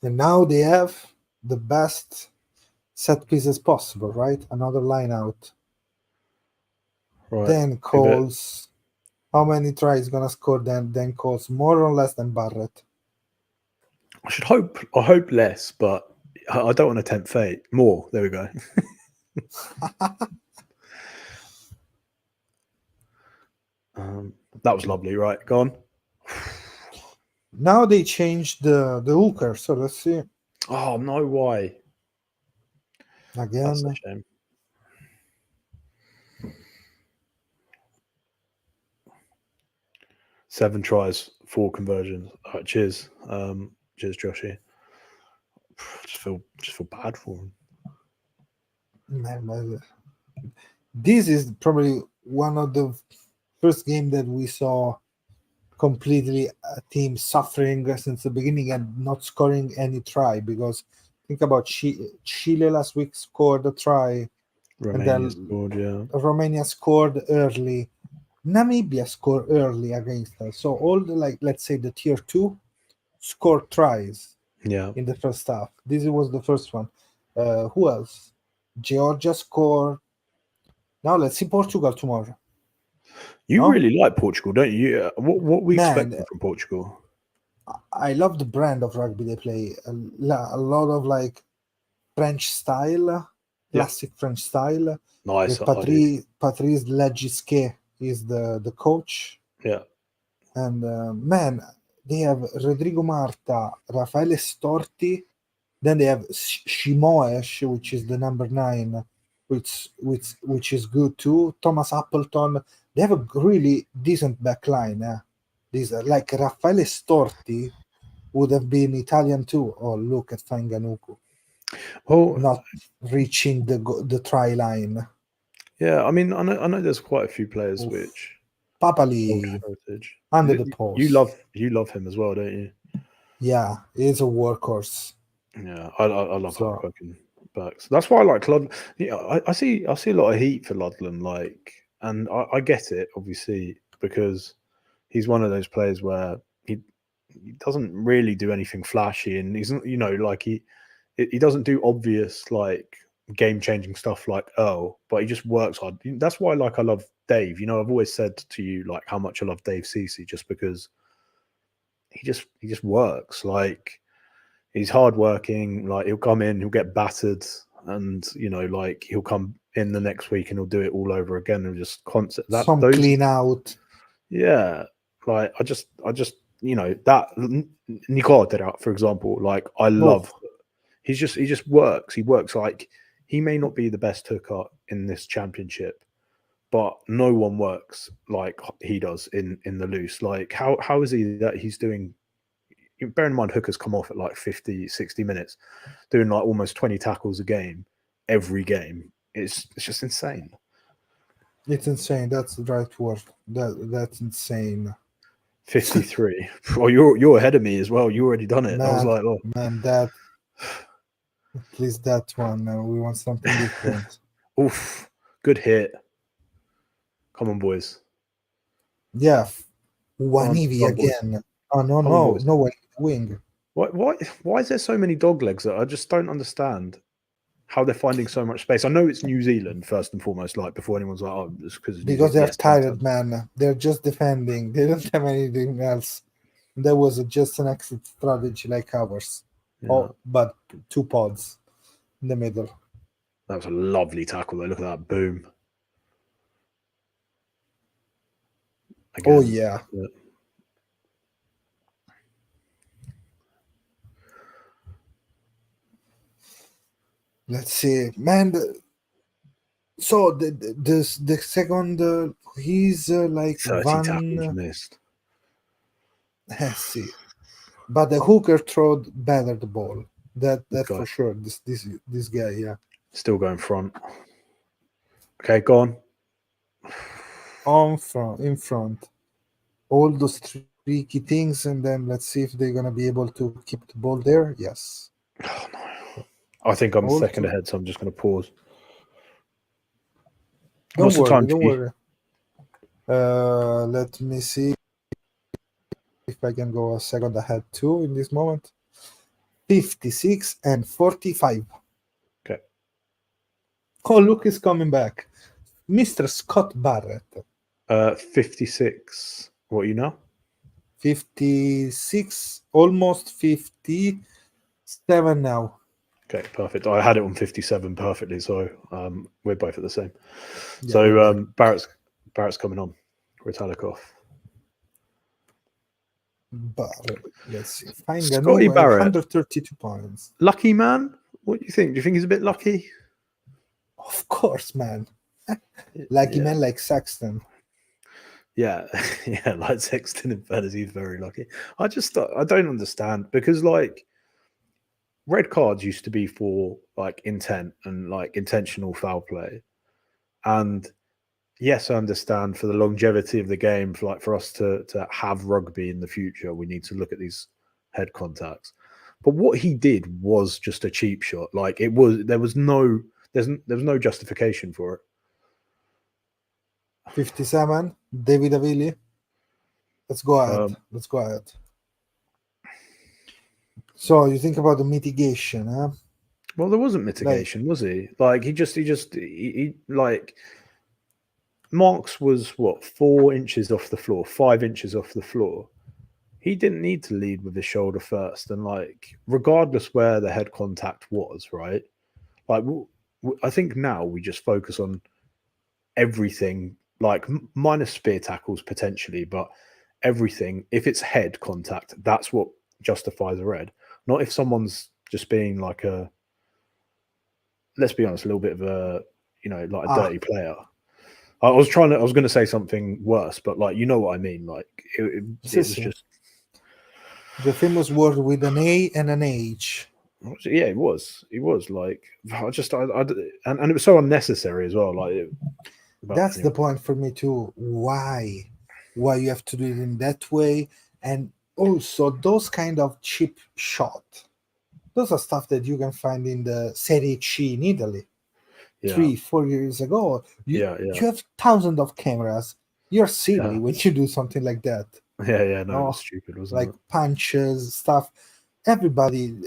And now they have the best set pieces possible, right? Another line out. Right. Then Coles. How many tries gonna score then Coles? More or less than Barrett? I hope less, but I don't want to tempt fate. More. There we go. That was lovely, right? Go on. Now they changed the hooker, so let's see. Oh no! Why? Again. That's a shame. Seven tries, 4 conversions. All right, cheers. Cheers, Joshy. Just feel bad for him. Man, this is probably one of the first game that we saw completely a team suffering since the beginning and not scoring any try, because think about Chile last week scored a try. Romania scored, yeah. Romania scored early. Namibia scored early against us. So all the, like, let's say the tier 2 scored tries in the first half. This was the first one. Who else? Georgia scored. Now let's see Portugal tomorrow. You really like Portugal, don't you? What we expecting from Portugal? I love the brand of rugby they play. A lot of like French style, classic French style. Nice. Patrice Legisquet is the coach. Yeah. And man, they have Rodrigo Marta, Raffaele Storti. Then they have Shimoesh, which is the number 9, which is good too. Thomas Appleton. They have a really decent back line. These are like Raffaele Storti would have been Italian too. Oh, look at Fanganuku. Well, not reaching the try line. Yeah, I mean, I know there's quite a few players which Papali heritage under the post. You love him as well, don't you? Yeah, he's a workhorse. Yeah, I love hardworking backs. That's why I like Ludlam. Yeah, I see a lot of heat for Ludlam, like, and I get it obviously because he's one of those players where he doesn't really do anything flashy, and he's like he doesn't do obvious like game-changing stuff like but he just works hard. That's why I love Dave. I've always said to you like how much I love Dave Cece, just because he just works. Like, he's hardworking. Like, he'll come in, he'll get battered, and like he'll come in the next week and he'll do it all over again. And just constant clean out. Yeah, like I just that Nicotera, for example. Like, I love. He just works. He works. Like, he may not be the best hooker in this championship, but no one works like he does in the loose. Like, how is he that he's doing? Bear in mind, hookers come off at like 50, 60 minutes, doing like almost 20 tackles a game, every game. It's just insane. It's insane. That's the right word. That's insane. 53. Oh, you're ahead of me as well. You already done it. Man, I was like, oh man, that. Please, that one. We want something different. Oof, good hit. Come on, boys. Yeah, Wanivi again. Boys. Oh no, wing. Why is there so many dog legs? That I just don't understand how they're finding so much space. I know it's New Zealand first and foremost. Like, before anyone's like, oh, it's because they're tired, man. They're just defending. They don't have anything else. That was just an exit strategy like ours. Yeah. Oh, but 2 pods in the middle. That was a lovely tackle, though. Look at that. Boom. Again. Oh, yeah. Let's see, man. So the second, he's like 30 tackles one. missed. Let's see, but the hooker throwed better the ball. That's Okay. for sure. This guy, yeah. Still going front. Okay, go on. In front. All those tricky things, and then let's see if they're gonna be able to keep the ball there. Yes. Oh, no. I think I'm a All second to- ahead, so I'm just going to pause. Don't What's the worry, time, don't G? worry. Let me see if I can go a second ahead too in this moment. 56 and 45. Okay. Oh, look, he's coming back. Mr. Scott Barrett. 56. What are you now? 56, almost 57 now. Okay, perfect. I had it on 57 perfectly, so we're both at the same. Yeah, So Barrett's coming on. Ritalikov. Barrett. Let's see. Scotty Barrett. 132 points. Lucky man? What do you think? Do you think he's a bit lucky? Of course, man. Lucky man like Saxton. Yeah, yeah, like Sexton and Fellas, he's very lucky. I don't understand because like red cards used to be for like intent and like intentional foul play. And yes, I understand for the longevity of the game, for us to have rugby in the future, we need to look at these head contacts. But what he did was just a cheap shot. Like there was no justification for it. 57, David Avili. Let's go ahead. So you think about the mitigation, huh? Well, there wasn't mitigation, was he? Like he like Marks was what 4 inches off the floor, 5 inches off the floor. He didn't need to lead with his shoulder first, and like regardless where the head contact was, right? Like I think now we just focus on everything, like minus spear tackles potentially, but everything. If it's head contact, that's what justifies a red. Not if someone's just being like let's be honest, a little bit of a like a dirty player. I was going to say something worse, but like you know what I mean. Like it was just the famous word with an A and an H. Yeah, it was. It was like and it was so unnecessary as well. Like that's the point for me too. Why you have to do it in that way? And also those kind of cheap shot. Those are stuff that you can find in the Serie C in Italy. 3-4 years ago. You have thousands of cameras. You're silly when you do something like that. Yeah, no, it was stupid, wasn't it? Like punches, stuff. Everybody,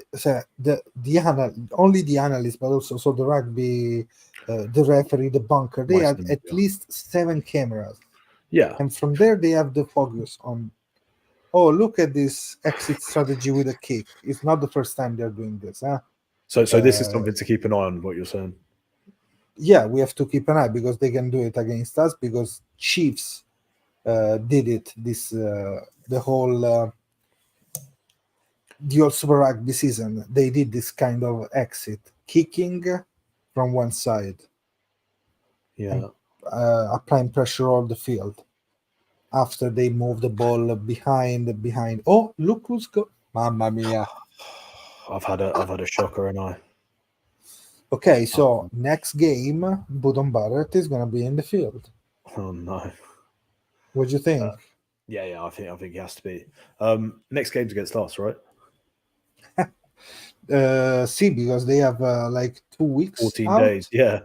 only the analysts, but also so the rugby, the referee, the bunker, they have at least 7 cameras. Yeah. And from there, they have the focus on, oh, look at this exit strategy with a kick. It's not the first time they're doing this. Huh? So this is something to keep an eye on, what you're saying. Yeah, we have to keep an eye because they can do it against us because Chiefs did it the whole Super Rugby season. They did this kind of exit kicking from one side, applying pressure all the field after they move the ball behind. Oh, look who's go! Mamma mia! I've had a shocker, and I. Okay, so next game, Budon Barrett is gonna be in the field. Oh no! What do you think? Yeah, I think he has to be. Next game's against us, right? See, because they have like 2 weeks. 14 days, yeah.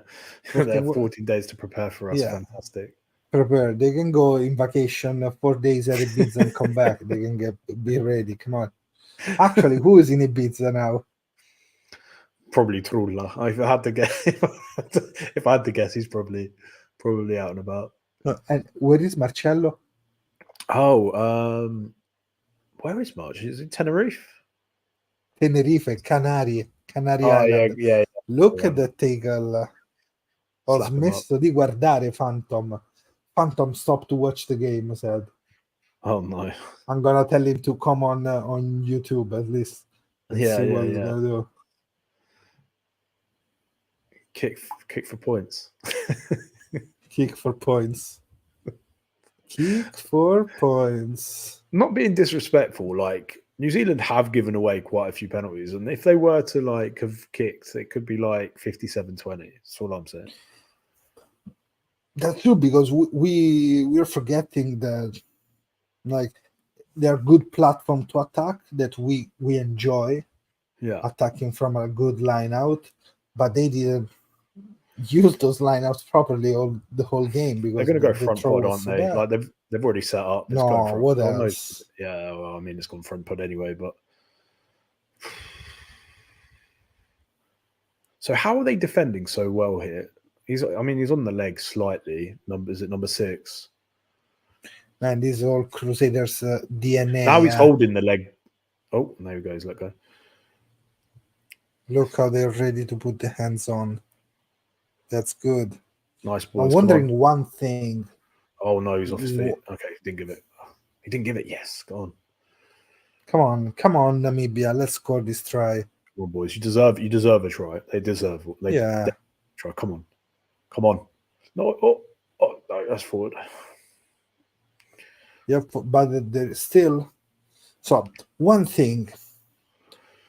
They have 14 14 days to prepare for us. Yeah. Fantastic. Prepare. They can go in vacation 4 days at Ibiza and come back. They can be ready. Come on. Actually, who is in Ibiza now? Probably Trulla. If I had to guess, he's probably out and about. And where is Marcello? Oh, where is March? Is it Tenerife? Canary Island. Yeah. Look at the tackle. Ho smesso di guardare Phantom. Phantom stopped to watch the game, said. Oh no. I'm gonna tell him to come on YouTube at least. And see what he's gonna do. Kick for points. Kick for points. Kick for points. Not being disrespectful, like New Zealand have given away quite a few penalties, and if they were to like have kicked, it could be like 57-20. That's all I'm saying. That's true, because we're forgetting that, like, they're good platform to attack that we enjoy. Yeah, attacking from a good line out, but they didn't use those lineouts properly the whole game, because they're going to go the front throw pod, was aren't so they? bad. Like they've already set up. It's No, going front what pod. else? Yeah, well, I mean, it's gone front pod anyway, but. So how are they defending so well here? He's on the leg slightly. Is it number 6? Man, these are all Crusaders DNA. Now he's holding the leg. Oh, there he goes. Let go. Look how they're ready to put the hands on. That's good. Nice boys. I'm wondering one thing. Oh no, he's off his feet. Okay, he didn't give it. He didn't give it. Yes, go on. Come on, Namibia. Let's score this try. Come on, boys. You deserve a try. They deserve. They try. Come on. No, no, that's forward. Yeah, but they're still. So one thing.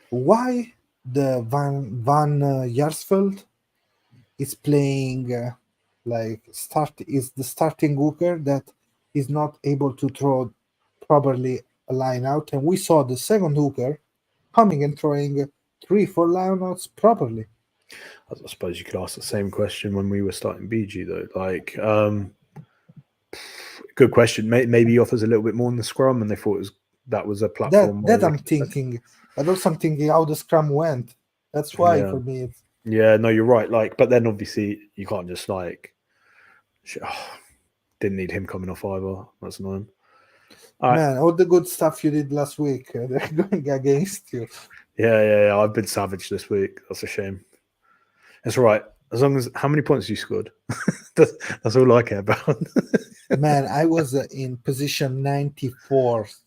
Why the Van Jaarsveld is playing is the starting hooker that is not able to throw properly a line out, and we saw the second hooker coming and throwing 3-4 line outs properly. I suppose you could ask the same question when we were starting BG though. Like, good question. Maybe he offers a little bit more in the scrum, and they thought that was a platform. That I'm thinking. But also I'm thinking how the scrum went. That's why for me. Yeah, no, you're right. Like, but then obviously you can't just didn't need him coming off either. That's annoying. Man, all the good stuff you did last week, they're going against you. Yeah. I've been savage this week. That's a shame. That's all right. As long as how many points you scored, that's all I care about. Man, I was in position 94th.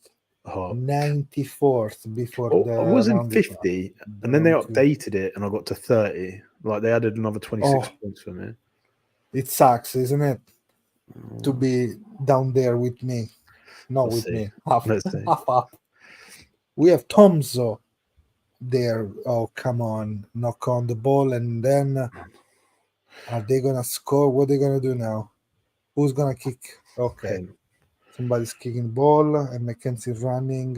94th before I was in 50, and then they updated it, and I got to 30. Like they added another 26 points for me. It sucks, isn't it, to be down there with me? Not with me. Half up. We have Tomzo there. Oh, come on, knock on the ball, and then are they gonna score? What are they gonna do now? Who's gonna kick? Okay. Somebody's kicking ball, and Mackenzie running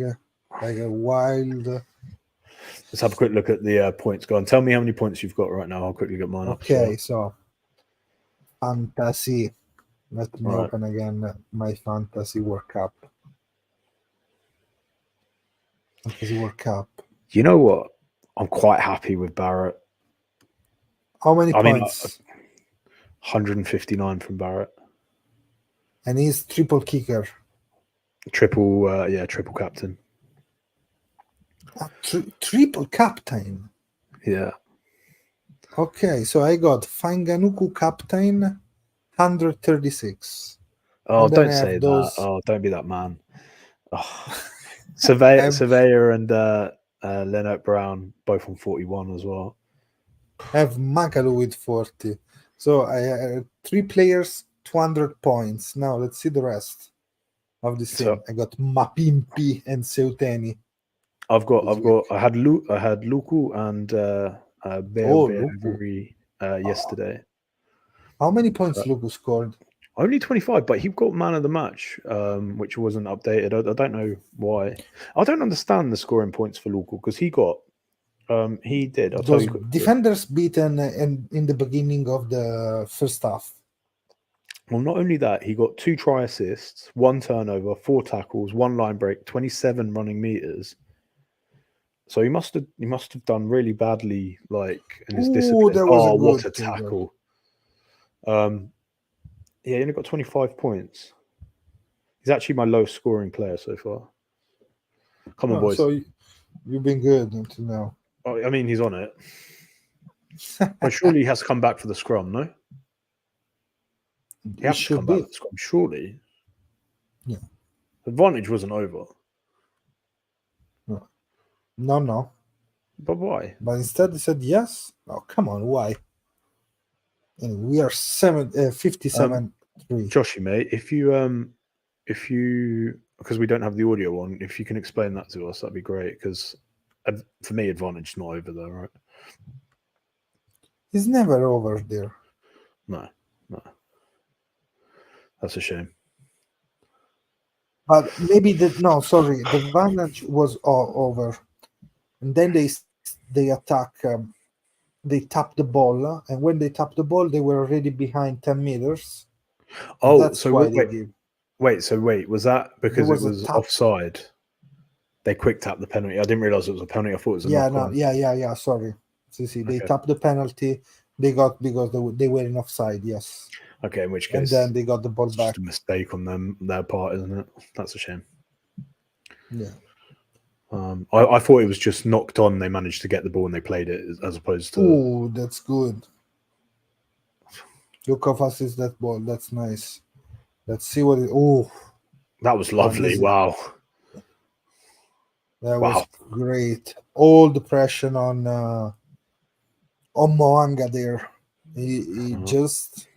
like a wild. Let's have a quick look at the points. Go on. Tell me how many points you've got right now. I'll quickly get mine up. Okay, so fantasy. Let me open again my Fantasy World Cup. Fantasy World Cup. You know what? I'm quite happy with Barrett. How many points? 159 from Barrett. And he's triple kicker. Triple captain. Triple captain? Yeah. Okay, so I got Fanganuku captain, 136. Oh, don't say that. Oh, don't be that man. Oh. Surveyor and Leonard Brown both on 41 as well. I have Magalu with 40. So I have 3 players, 200 points. Now let's see the rest of the team. I got Mapimpi and Seuteni. I had Luku and Beverly yesterday. How many points Luku scored? Only 25, but he got man of the match, which wasn't updated. I don't know why. I don't understand the scoring points for Luku because he got. He did. I'll tell you. Defenders beaten in the beginning of the first half. Well, not only that, he got 2 try assists, 1 turnover, 4 tackles, 1 line break, 27 running meters. So he must have done really badly, like in his discipline. What a tackle! Yeah, he only got 25 points. He's actually my lowest scoring player so far. Come on, boys. So you've been good until now. Oh, I mean, he's on it. But surely he has to come back for the scrum, no? He has to come back for the scrum, surely. Yeah. The advantage wasn't over. No. But why? But instead he said yes. Oh, come on, why? And we are 57-3. Joshy, mate, if you because we don't have the audio on, if you can explain that to us, that'd be great. Because for me, advantage not over there, right? It's never over there. No, that's a shame. But maybe the advantage was over, and then they attack. They tap the ball, and when they tap the ball, they were already behind 10 meters. Oh, that's so why they give. Wait, was that because it was tap. offside? They quick tapped the penalty. I didn't realize it was a penalty. I thought it was a knock-on. Yeah. Sorry. See, they tapped the penalty. They got because they were in offside. Yes. Okay, in which case, and then they got the ball back. Just a mistake on their part, isn't it? That's a shame. Yeah. I thought it was just knocked on. They managed to get the ball and they played it, as opposed to. Oh, that's good. Look how fast is that ball. That's nice. Let's see what it. Oh, that was lovely. Wow. That was great. All the pressure on Moanga there. He just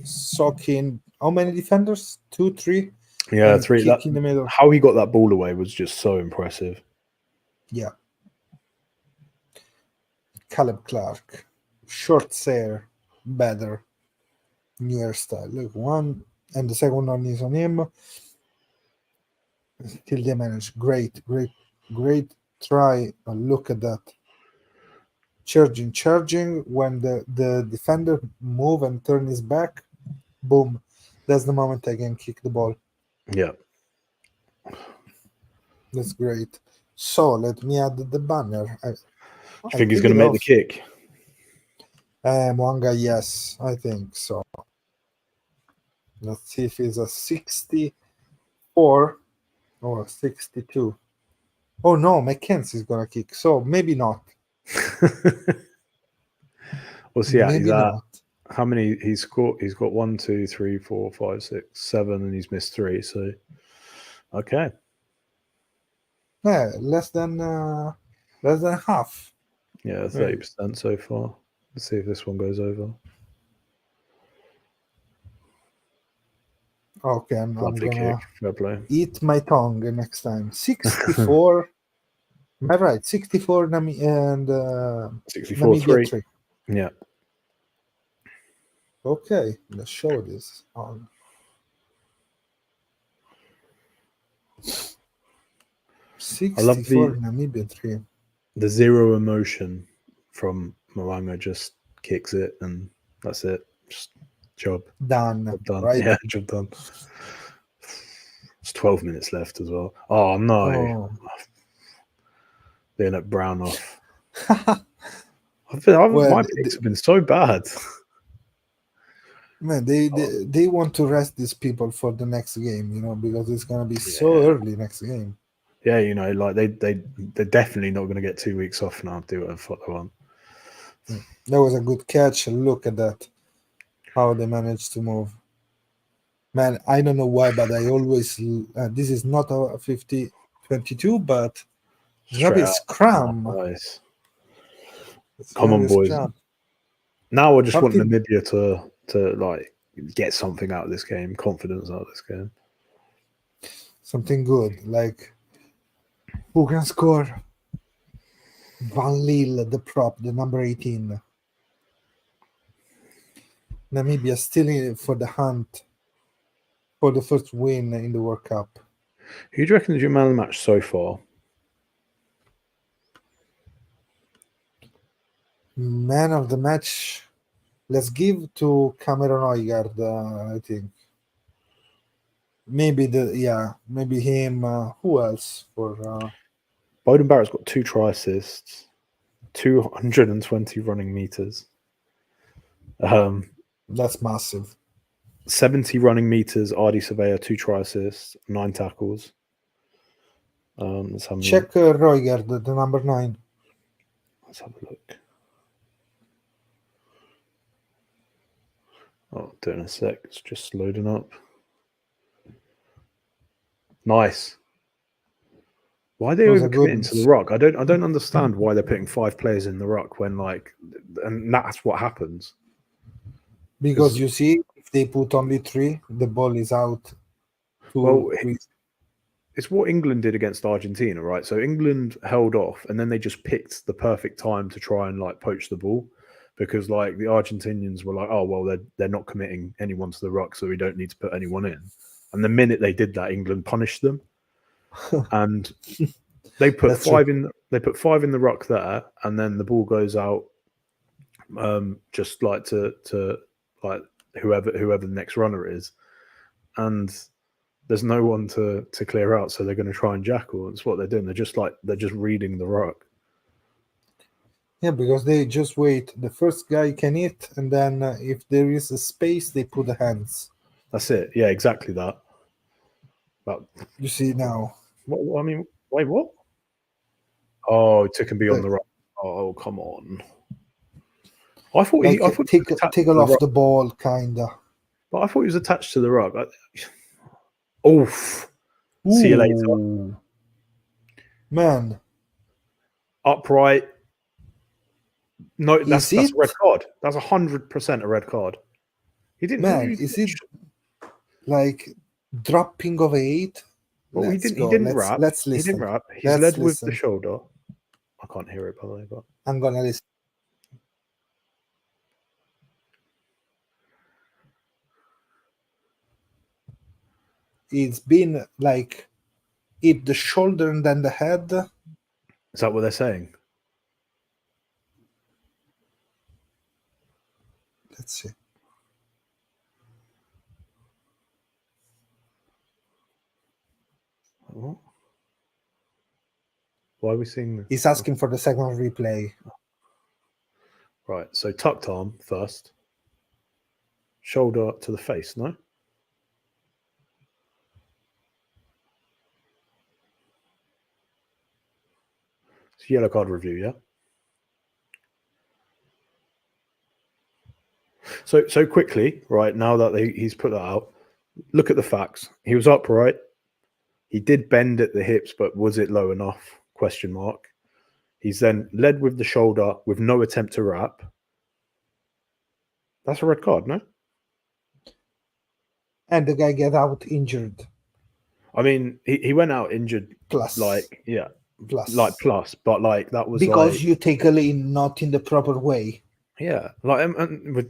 sock in. How many defenders? 2, 3. Yeah, 3. Kick in the middle. How he got that ball away was just so impressive. Yeah. Caleb Clark, short hair, better, new hairstyle. Look, one, and the second one is on him. Still they manage. Great try. Look at that. Charging. When the defender move and turn his back, boom. That's the moment I can kick the ball. Yeah. That's great. So let me add the banner. I think he's going to make the kick. Mwanga, yes, I think so. Let's see if he's a 64 or 62. Oh no, Mackenzie's gonna kick, so maybe not. We'll see. Yeah, maybe not. How many he's scored? He's got 1, 2, 3, 4, 5, 6, 7, and he's missed 3. So, okay. Yeah, less than half. Yeah, 30% so far. Let's see if this one goes over. Okay, I'm gonna eat my tongue next time. 64. Am I right? 64 and 64 3. 3. Yeah. Okay, let's show this on. I love Namibia 3. The zero emotion from Moanga, just kicks it and that's it. Just job done. Right? Yeah, job done. It's 12 minutes left as well. Oh no. Oh. They let Brown off. My picks have been so bad. Man, they want to rest these people for the next game, because it's gonna be so early next game. Yeah, like they're definitely not gonna get 2 weeks off now. Do whatever they want. That was a good catch. Look at that, how they managed to move. Man, I don't know why, but I always this is not a 50-22, but Rugby scrum. Nice. Come on, boys. Scrum. Now I just want Namibia to like get something out of this game, confidence out of this game. Something good, like who can score? Van Lille, the prop, the number 18. Namibia still in for the hunt for the first win in the World Cup. Who do you reckon is your man of the match so far? Man of the match, let's give to Cameron Oigard, I think. Maybe him. Who else? Bowden Barrett's got 2 try assists, 220 running meters. That's massive. 70 running meters. Ardi Surveyor, 2 try assists, 9 tackles. Check Roigard, the number 9. Let's have a look. Oh, do it in a sec. It's just loading up. Nice. Why are they overcommitting to the ruck? I don't understand why they're putting 5 players in the ruck when and that's what happens. Because you see, if they put only 3, the ball is out. Well, it's what England did against Argentina, right? So England held off, and then they just picked the perfect time to try and like poach the ball, because like the Argentinians were like, oh well, they're not committing anyone to the ruck, so we don't need to put anyone in. And the minute they did that, England punished them, and they put five in. They put 5 in the ruck there, and then the ball goes out, just like to like whoever the next runner is, and there's no one to clear out, so they're going to try and jackal. That's what they're doing. They're just reading the ruck. Yeah, because they just wait. The first guy can hit, and then if there is a space, they put the hands. That's it. Yeah, exactly that. But you see now. What I mean, wait, what? Oh, it took him beyond the ruck. Oh, come on. I thought like, I thought take off the ball, kinda. But I thought he was attached to the ruck. Oof. See you later. Man. Upright. No, that's a red card. That's 100% a red card. He didn't. Man, is it like dropping of 8? Well, he didn't wrap. Let's listen. He didn't wrap. He's led with the shoulder. I can't hear it, by the way, but I'm gonna listen. It's been like hit the shoulder and then the head. Is that what they're saying? Let's see. What? Why are we seeing this? He's asking for the second replay. Right, so tucked arm first. Shoulder to the face, no? It's yellow card review, yeah? So quickly, right, now that he's put that out, look at the facts. He was upright. He did bend at the hips, but was it low enough? Question mark. He's then led with the shoulder with no attempt to wrap. That's a red card, no? And the guy get out injured. I mean, he went out injured. Plus. Like, yeah. Plus. Like, plus. But, like, that was because like, you take a lean not in the proper way. Yeah. Like, and with,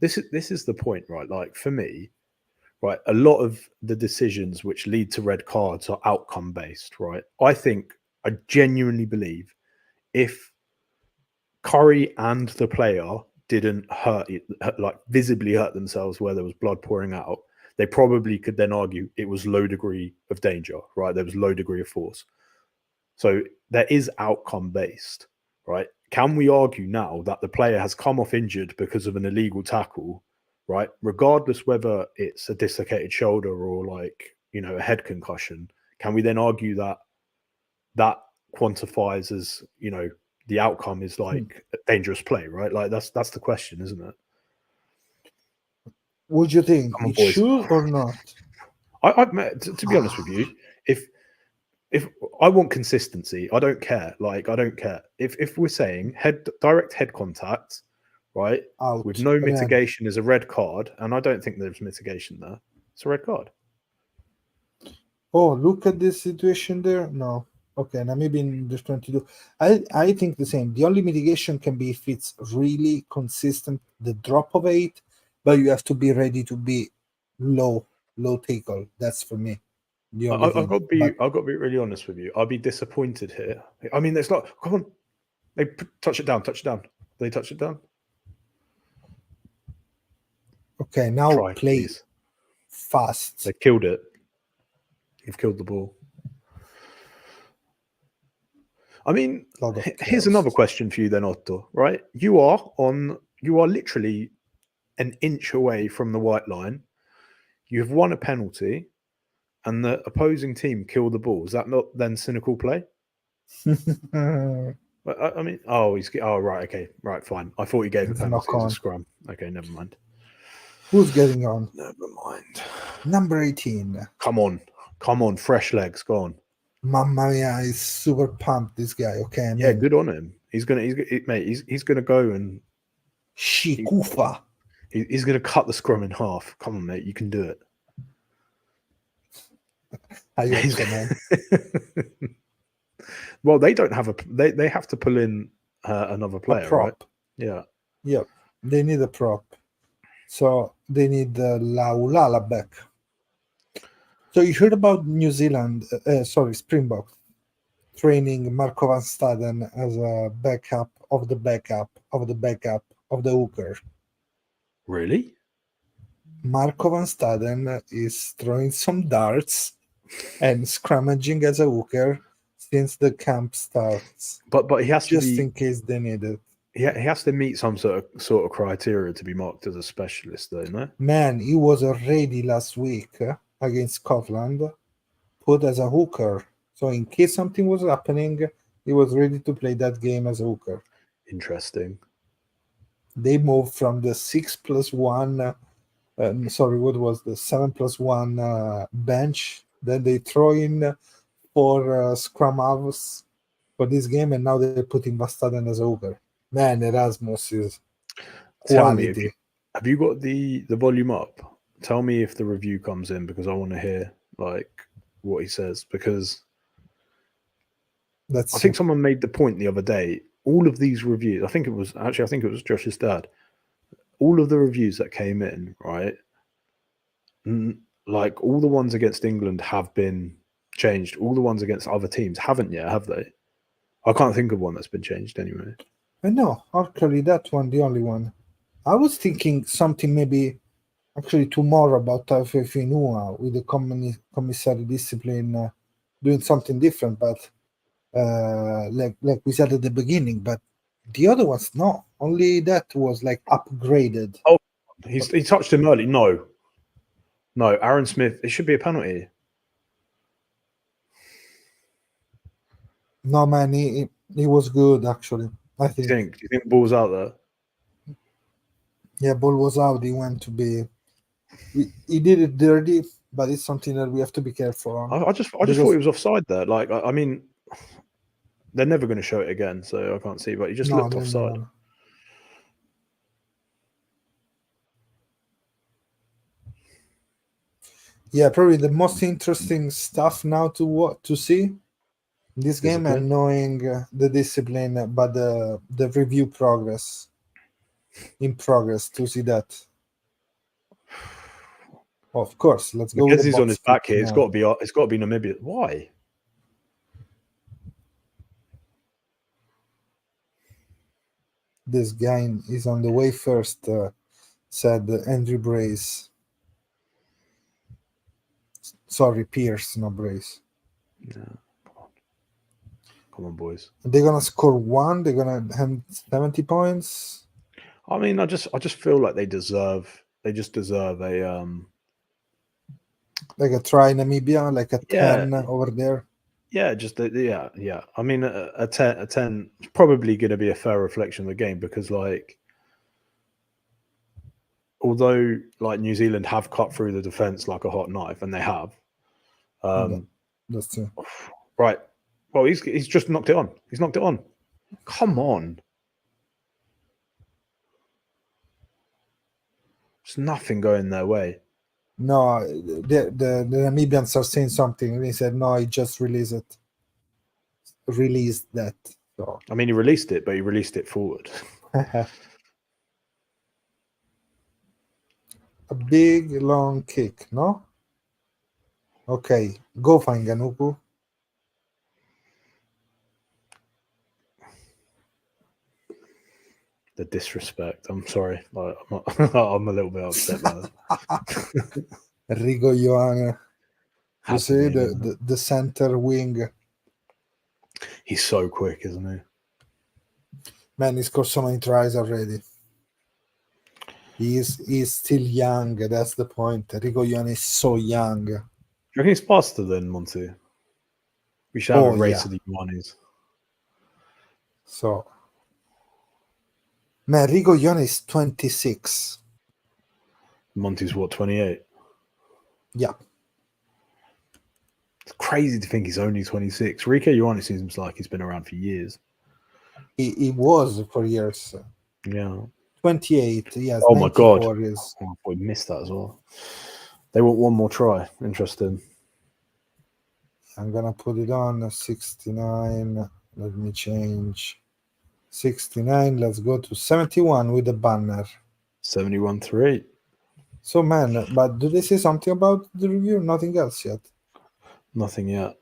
this is the point, right? Like, for me, right, a lot of the decisions which lead to red cards are outcome based, right? I genuinely believe if Curry and the player didn't visibly hurt themselves where there was blood pouring out, they probably could then argue it was low degree of danger, right? There was low degree of force. So there is outcome based, right? Can we argue now that the player has come off injured because of an illegal tackle, right? Regardless whether it's a dislocated shoulder or like, you know, a head concussion, can we then argue that that quantifies as, you know, the outcome is like a dangerous play, right? Like that's the question, isn't it? Would you think it should or not? To be honest with you, if I want consistency, I don't care. Like I don't care if we're saying direct head contact, right, out with no mitigation is a red card, and I don't think there's mitigation there. It's a red card. Oh, look at this situation there. No. Okay, now maybe in the 22. I think the same. The only mitigation can be if it's really consistent, the drop of 8, but you have to be ready to be low tackle. That's for me. I've got to be really honest with you. I'll be disappointed here. I mean, it's like, come on, they touch it down. They touch it down. Okay, now play fast. They killed it. You've killed the ball. I mean, here's another question for you then, Otto, right? You are literally an inch away from the white line. You've won a penalty and the opposing team kill the ball. Is that not then cynical play? I mean, right, okay, right, fine. I thought you gave a penalty as a scrum. Okay, never mind. Who's getting on? Never mind. Number 18. Come on, fresh legs, go on. Mamma mia, he's super pumped, this guy. Okay, good on him. He's gonna go and Shikufa. He's going to cut the scrum in half. Come on, mate, you can do it. I hope so, man. Well, they don't have they have to pull in another player, right? Yeah. Yep. They need a prop. So they need Laulala back. So you heard about New Zealand, Springbok, training Marco van Staden as a backup of the backup of the backup of the hooker. Really? Marco van Staden is throwing some darts and scrummaging as a hooker since the camp starts. But he has just to be, in case they need it. He has to meet some sort of criteria to be marked as a specialist, though, no? Man, he was already last week against Scotland put as a hooker. So in case something was happening, he was ready to play that game as a hooker. Interesting. They moved from the 6+1, what was the 7+1 bench. Then they throw in 4 scrum halves for this game, and now they're putting Bastaden as a hooker. Man, Erasmus is quality. Tell me, have you got the volume up? Tell me if the review comes in, because I want to hear like what he says, because I think someone made the point the other day. All of these reviews, I think it was Josh's dad. All of the reviews that came in, right? Like all the ones against England have been changed. All the ones against other teams haven't yet, have they? I can't think of one that's been changed anyway. No, actually, that one, the only one. I was thinking something maybe actually tomorrow about Finua with the commissary discipline doing something different, but like we said at the beginning, but the other ones, no. Only that was like upgraded. Oh, he touched him early. No, Aaron Smith, it should be a penalty. No, man, he was good, actually. I think. Do you think ball's out there? Yeah, ball was out. He went to be... He did it dirty, but it's something that we have to be careful on. I just thought he was offside there. Like, I mean, they're never going to show it again, so I can't see, but he just looked offside. No. Yeah, probably the most interesting stuff now to see this game, and knowing the discipline, but the review progress to see that. Of course, let's go. Because he's on his back here. It's got to be Namibia. Why? This guy is on the way first, said Andrew Brace. Sorry, Pierce, not Brace. Yeah, come on, boys. They're gonna score 1. They're gonna have 70 points. I mean, I just feel like they deserve a like a try Namibia, like a 10 over there. Yeah, yeah. I mean, a 10 is probably going to be a fair reflection of the game, because like, although like New Zealand have cut through the defense like a hot knife, and they have. That's true. Right. Well, he's just knocked it on. He's knocked it on. Come on. There's nothing going their way. No, the Namibians are saying something, and he said, "No, he just released that." So. I mean, he released it, but he released it forward. A big long kick, no? Okay, go Fanganuku. The disrespect. I'm sorry. I'm a little bit upset by that. Rigo Ioane. You see the center wing. He's so quick, isn't he? Man, he scored so many tries already. He's still young. That's the point. Rigo Ioane is so young. Do you reckon he's faster than Monty? We should have a race of the Ioanes. So, man, Rigo Ioane is 26. Monty's what, 28? Yeah. It's crazy to think he's only 26. Rico Ioane seems like he's been around for years. He was for years. Yeah. 28. Yes. Oh my God. 94 is. Oh, we missed that as well. They want one more try. Interesting. I'm gonna put it on 69. Let me change 69. Let's go to 71 with the banner. 71-3. So man, but do they say something about the review? Nothing else yet. Nothing yet.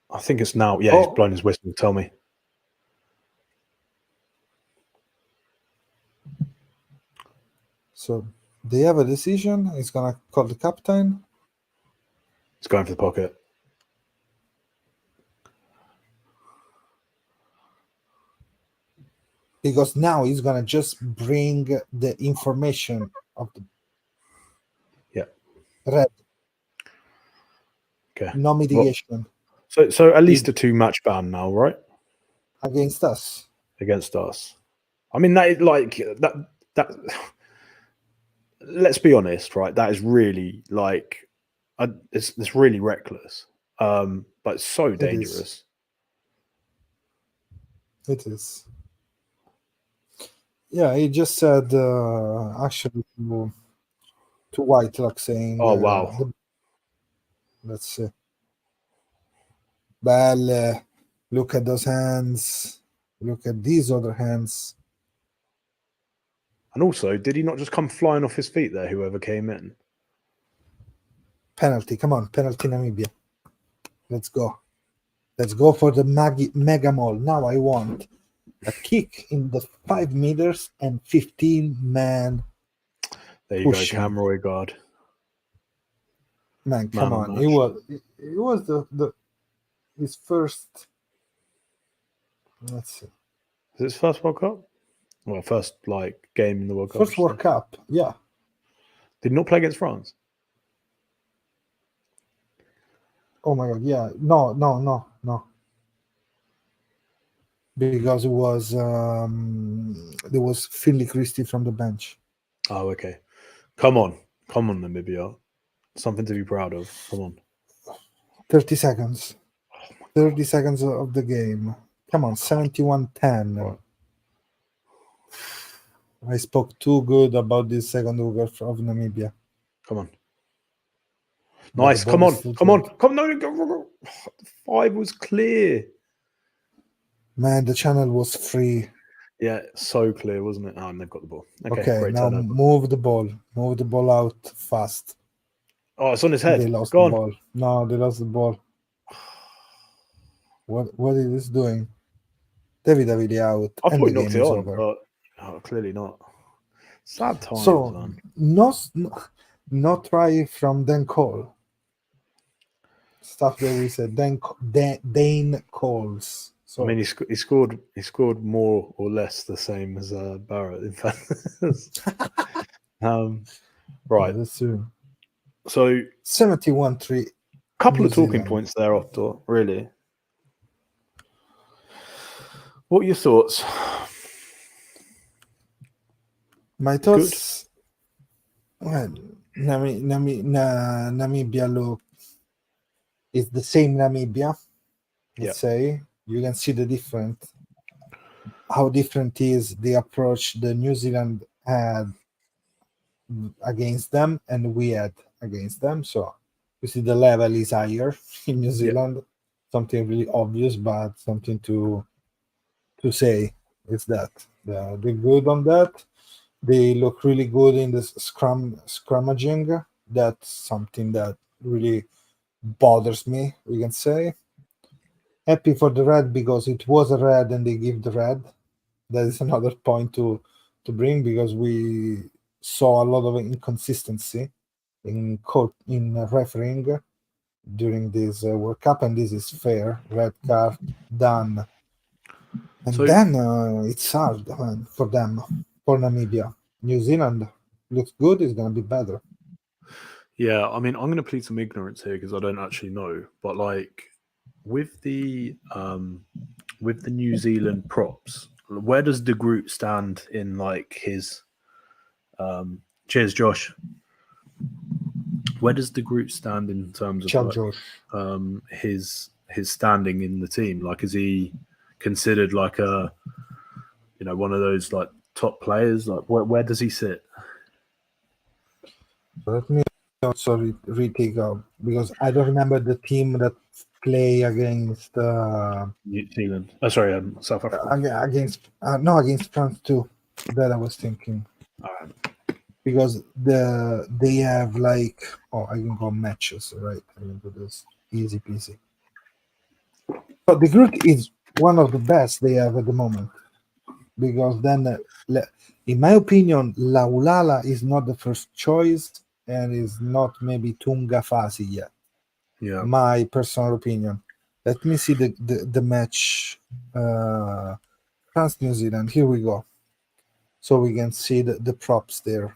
I think it's now. Yeah, he's blowing his whistle. Tell me. So they have a decision. He's gonna call the captain. It's going for the pocket. Because now he's gonna just bring the information of the red. Okay. No mitigation. So at least a 2-match ban now, right? Against us. Against us. I mean, that is like that. Let's be honest, right? That is really like, it's really reckless. But it's so dangerous. It is. Yeah, he just said actually to Whitelock saying, "Oh wow, let's see, Belle, look at those hands, look at these other hands." And also, did he not just come flying off his feet there? Whoever came in. Penalty, come on, penalty Namibia. Let's go. Let's go for the mega mall. Now I want a kick in the 5 meters and 15 man. There you pushing. go, Camroy guard. Man, come on. It was the his first. Let's see. Is it his first World Cup? Well, first like game in the World Cup. First World Cup, yeah. Did he not play against France? Oh my God, yeah. No. Because it was there was Finley Christie from the bench. Oh, okay. Come on, Namibia. Something to be proud of. Come on. 30 seconds. 30 seconds of the game. Come on, 71-10. Right. I spoke too good about this second over of Namibia. Come on. Nice. Come on. No. 5 was clear. Man, the channel was free. Yeah, so clear, wasn't it? Oh, and they've got the ball. Okay, great now turnover. move the ball. Move the ball out fast. Oh, it's on his head. They lost Go the on. ball. No, they lost the ball. What is this doing? Davide out. I and thought the he knocked game it is on, over. but clearly not. Sad times, So, man. no try from Dan Cole. Stuff that we said. Dane Coles. So, I mean, he scored more or less the same as Barrett. In fact, right. Yeah, that's true. So 71-3. Couple of talking points there, Otto. Really. What are your thoughts? My thoughts. Well, Namibia look is the same Namibia. Let's say you can see the difference. How different is the approach the New Zealand had against them and we had against them. So you see the level is higher in New Zealand. Something really obvious, but something to say is that they're good on that. They look really good in the scrummaging. That's something that really bothers me, we can say. Happy for the red because it was a red and they give the red. That is another point to bring because we saw a lot of inconsistency in refereeing during this World Cup, and this is fair. Red card done. And then it's hard for them, for Namibia. New Zealand looks good, it's going to be better. Yeah, I mean, I'm going to plead some ignorance here because I don't actually know. But like with the New Zealand props, where does De Groot stand in like his? Cheers, Josh. Where does De Groot stand in terms of his standing in the team? Like, is he considered like a one of those like top players? Like, where does he sit? Let me also retake out because I don't remember the team that play against New Zealand. Oh, sorry, South Africa. against France too. That I was thinking All right. because they have like I can go matches, right? I can do this easy peasy. But the group is one of the best they have at the moment because then, in my opinion, Laulala is not the first choice and is not maybe Tunga Fasi yet. Yeah. My personal opinion. Let me see the match. France New Zealand. Here we go. So we can see the props there.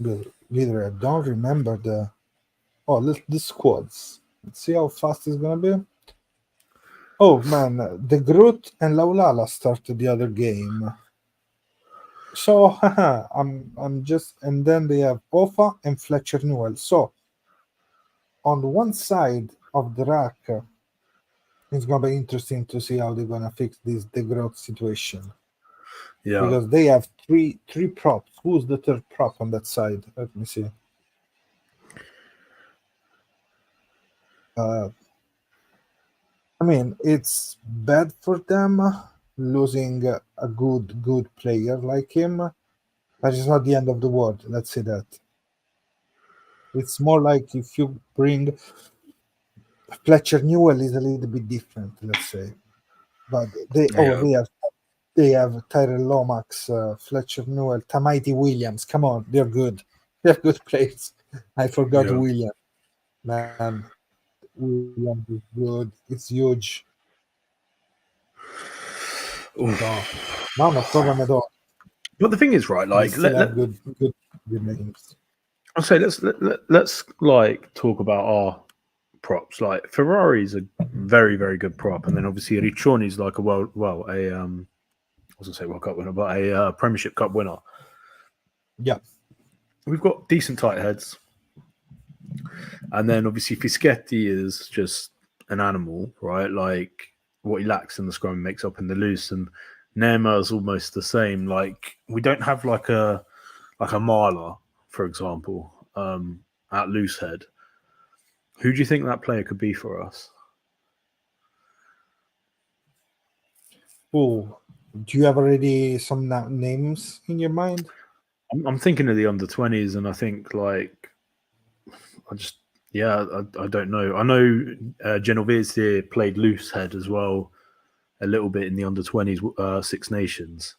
Literally, I don't remember the squads. Let's see how fast it's gonna be. Oh man, the Groot and Laulala started the other game. So I'm just, and then they have Ofa and Fletcher Newell. So on one side of the rack, it's gonna be interesting to see how they're gonna fix the growth situation Yeah. because they have three props. Who's the third prop on that side? Let me see. I mean, it's bad for them losing a good player like him, but it's not the end of the world. Let's say that. It's more like if you bring Fletcher Newell is a little bit different, let's say. But they have Tyrell Lomax, Fletcher Newell, Tamaiti Williams. Come on, they're good. They're good players. I forgot William. Man, Williams is good. It's huge. No, no problem at all. But the thing is, right? Like, They still have good names. I'll say let's like talk about our props. Like Ferrari's a very very good prop, and then obviously Riccioni's like I was gonna say World Cup winner, but a Premiership Cup winner. Yeah, we've got decent tight heads, and then obviously Fischetti is just an animal, right? Like what he lacks in the scrum makes up in the loose, and Neymar is almost the same. Like we don't have like a Marla, for example, at loose head. Who do you think that player could be for us? Oh, do you have already some names in your mind? I'm thinking of the under-20s, and I think like I don't know. I know Genovese played loose head as well a little bit in the under-20s Six Nations,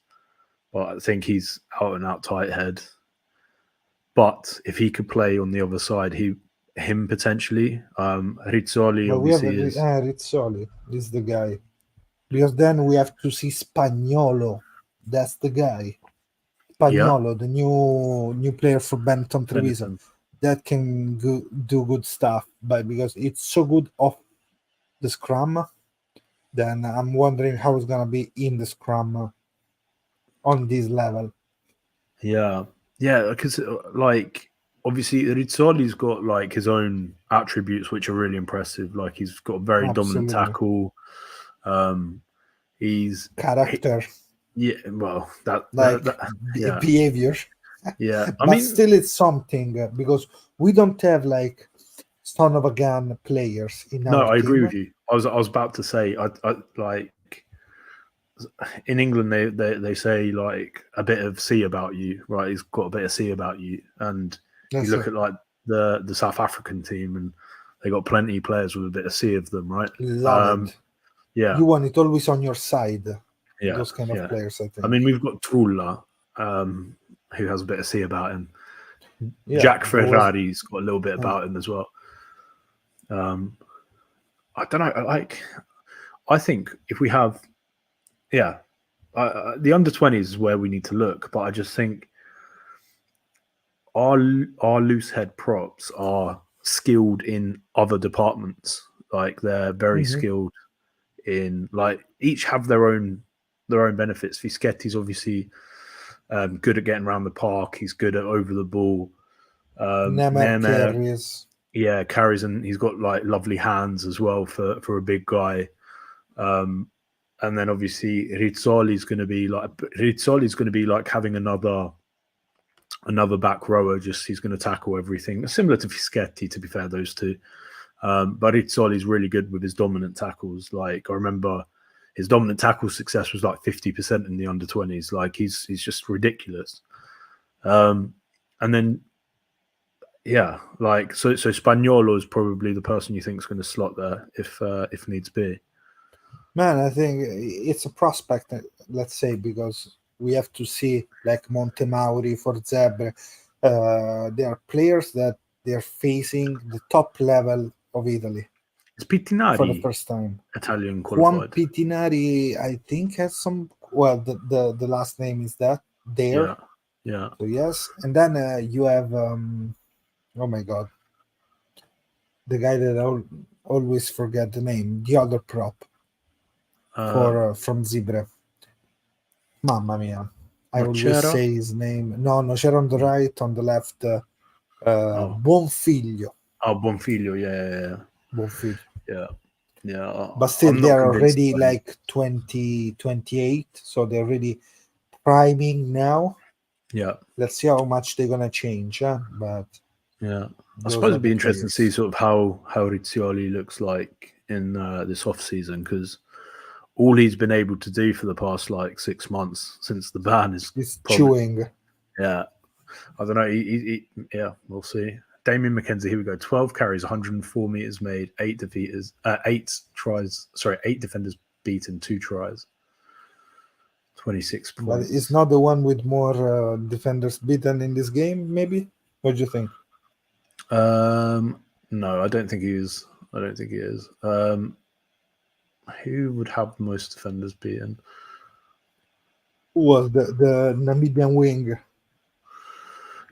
but I think he's out and out tight head. But if he could play on the other side, him potentially. Rizzoli But we have obviously is. Rizzoli. This is the guy. Because then we have to see Spagnolo. That's the guy. Spagnolo, the new player for Benetton Treviso. That can do good stuff, but because it's so good off the scrum, then I'm wondering how it's gonna be in the scrum on this level. Yeah, because like obviously Rizzoli's got like his own attributes which are really impressive. Like he's got a very dominant tackle. He's character. Well, behavior. Yeah, but still, it's something because we don't have like son of a gun players in our team. I agree with you. I was about to say, I like in England they say like a bit of C about you, right? He's got a bit of C about you, and you look at like the South African team, and they got plenty of players with a bit of C of them, right? Love it. Yeah, you want it always on your side. Yeah, those kind of players. I think. I mean, we've got Trulla, who has a bit of C about him. Yeah, Jack Ferrari's got a little bit about him as well. I don't know. I think if we have, the under-20s is where we need to look. But I just think our loose head props are skilled in other departments. Like they're very skilled in like each have their own benefits. Fischetti's obviously good at getting around the park. He's good at over the ball. Neymar carries. Yeah, carries, and he's got like lovely hands as well for a big guy. And and then obviously Rizzoli's going to be like having another back rower. Just he's going to tackle everything, similar to Fischetti. To be fair, those two. But Rizzoli's really good with his dominant tackles. Like I remember, his dominant tackle success was like 50% in the under-20s. Like he's just ridiculous. And then yeah, like so Spaniolo is probably the person you think is going to slot there if needs be. Man, I think it's a prospect, let's say, because we have to see like Montemauri for Zebre. They are players that they're facing the top level of Italy Is Pittinari for the first time. Italian Juan qualified? Pittinari, I think, has some. Well, the last name is that there. Yeah. So yes, and then you have oh my god, the guy that I always forget the name, the other prop from Zibre. Mamma mia, I always say his name. No, c'era on the right, on the left. Buonfiglio. Oh, Buonfiglio, yeah. Buonfiglio. Yeah. But still, they are already like 20, 28, so they're already priming now. Yeah. Let's see how much they're gonna change. But yeah, I suppose it'd be interesting to see sort of how Rizzoli looks like in this off season, because all he's been able to do for the past like 6 months since the ban is chewing. Yeah, I don't know. Yeah, we'll see. Damien McKenzie, here we go. 12 carries, 104 meters made, 8 defenders beaten, 2 tries. 26 points. But it's not the one with more defenders beaten in this game, maybe? What do you think? No, I don't think he is. Who would have the most defenders beaten? Who was the Namibian wing?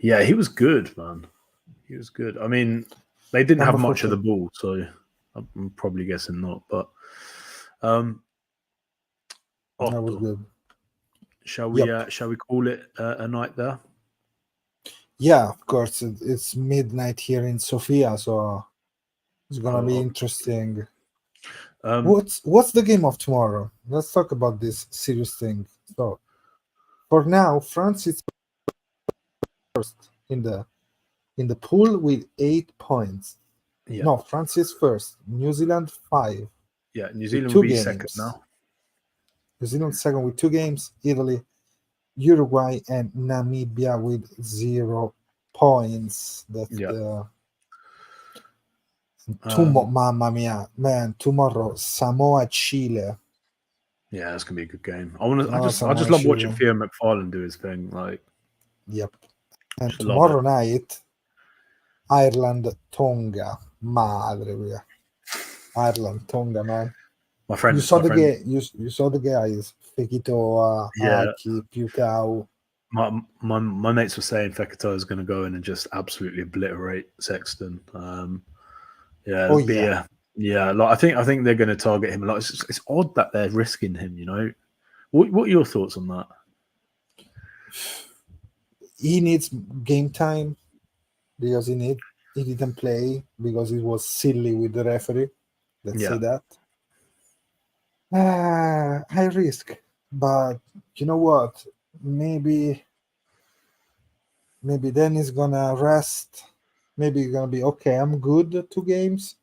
Yeah, he was good, man. He was good. I mean, they didn't have much of the ball, so I'm probably guessing not. But that was good. Shall we call it a night there? Yeah, of course. It's midnight here in Sofia, so it's gonna be interesting. What's the game of tomorrow? Let's talk about this serious thing. So, for now, France is first in the pool with 8 points. Yeah. No, France is first. New Zealand 5. Yeah, New Zealand will be second now. New Zealand second with 2 games. Italy, Uruguay, and Namibia with 0 points. That's mamma mia, man! Tomorrow, Samoa, Chile. Yeah, that's gonna be a good game. I just love watching Theo McFarlane do his thing. Like, yep. And tomorrow night, Ireland, Tonga. Madre mia. Ireland, Tonga, man. My friend, you saw the guys. Fekitoa, Aki, Piutau. My mates were saying Fekitoa is going to go in and just absolutely obliterate Sexton. Like I think they're going to target him. Like it's odd that they're risking him. You know, what are your thoughts on that? He needs game time because he didn't play because it was silly with the referee. Let's say that. High risk, but you know what? Maybe then he's gonna rest. Maybe he's gonna be okay. I'm good. 2 games,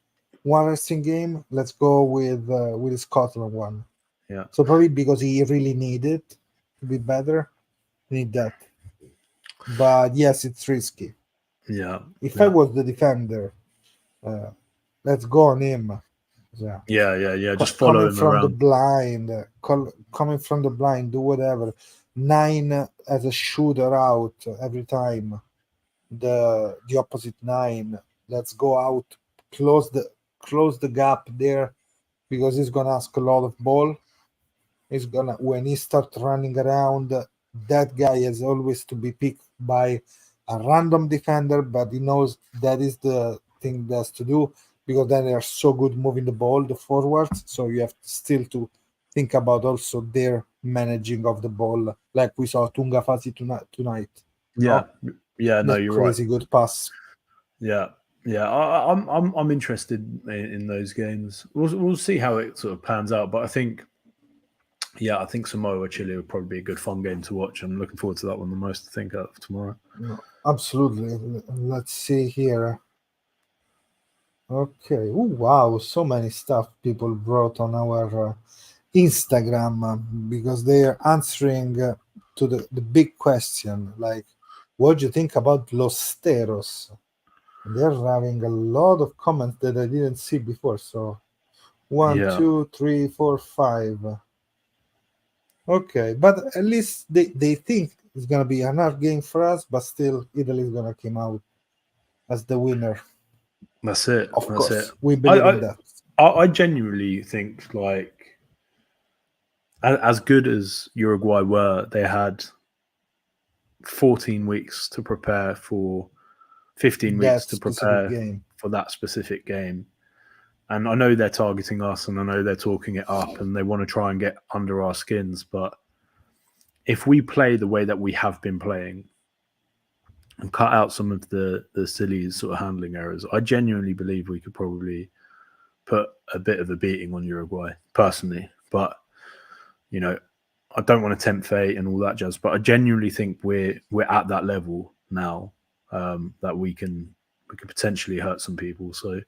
1 resting game. Let's go with the Scotland one. Yeah. So probably because he really needed to be better, need that. But yes, it's risky. Yeah. If I was the defender, let's go on him. Yeah. Just follow him around. Coming from the blind, do whatever. 9 as a shooter out every time. The opposite 9. Let's go out, close the gap there, because he's gonna ask a lot of ball. When he starts running around, that guy has always to be picked by a random defender, but he knows that is the thing that's to do, because then they are so good moving the ball, the forwards. So you have still to think about also their managing of the ball, like we saw Tunga Fasi tonight. Yeah, no, you're crazy right. Good pass. Yeah. I'm interested in those games. We'll see how it sort of pans out, but I think Yeah, I think Samoa or Chile would probably be a good fun game to watch. I'm looking forward to that one the most, I think, out of tomorrow. No, absolutely. Let's see here. Okay. Oh, wow. So many stuff people wrote on our Instagram because they are answering to the big question, like, what do you think about Los Teros? They're having a lot of comments that I didn't see before. So one, Yeah, 2, 3, 4, 5. Okay, but at least they think it's gonna be an hard game for us, but still Italy is gonna come out as the winner. that's it. Of That's it. course, we I, believe in I, that. I genuinely think, like, as good as Uruguay were, they had 14 weeks to prepare for, 15 weeks That to specific prepare game. for that specific game. And I know they're targeting us, and I know they're talking it up, and they want to try and get under our skins. But if we play the way that we have been playing and cut out some of the silly sort of handling errors, I genuinely believe we could probably put a bit of a beating on Uruguay, personally. But you know, I don't want to tempt fate and all that jazz. But I genuinely think we're at that level now, that we can potentially hurt some people. So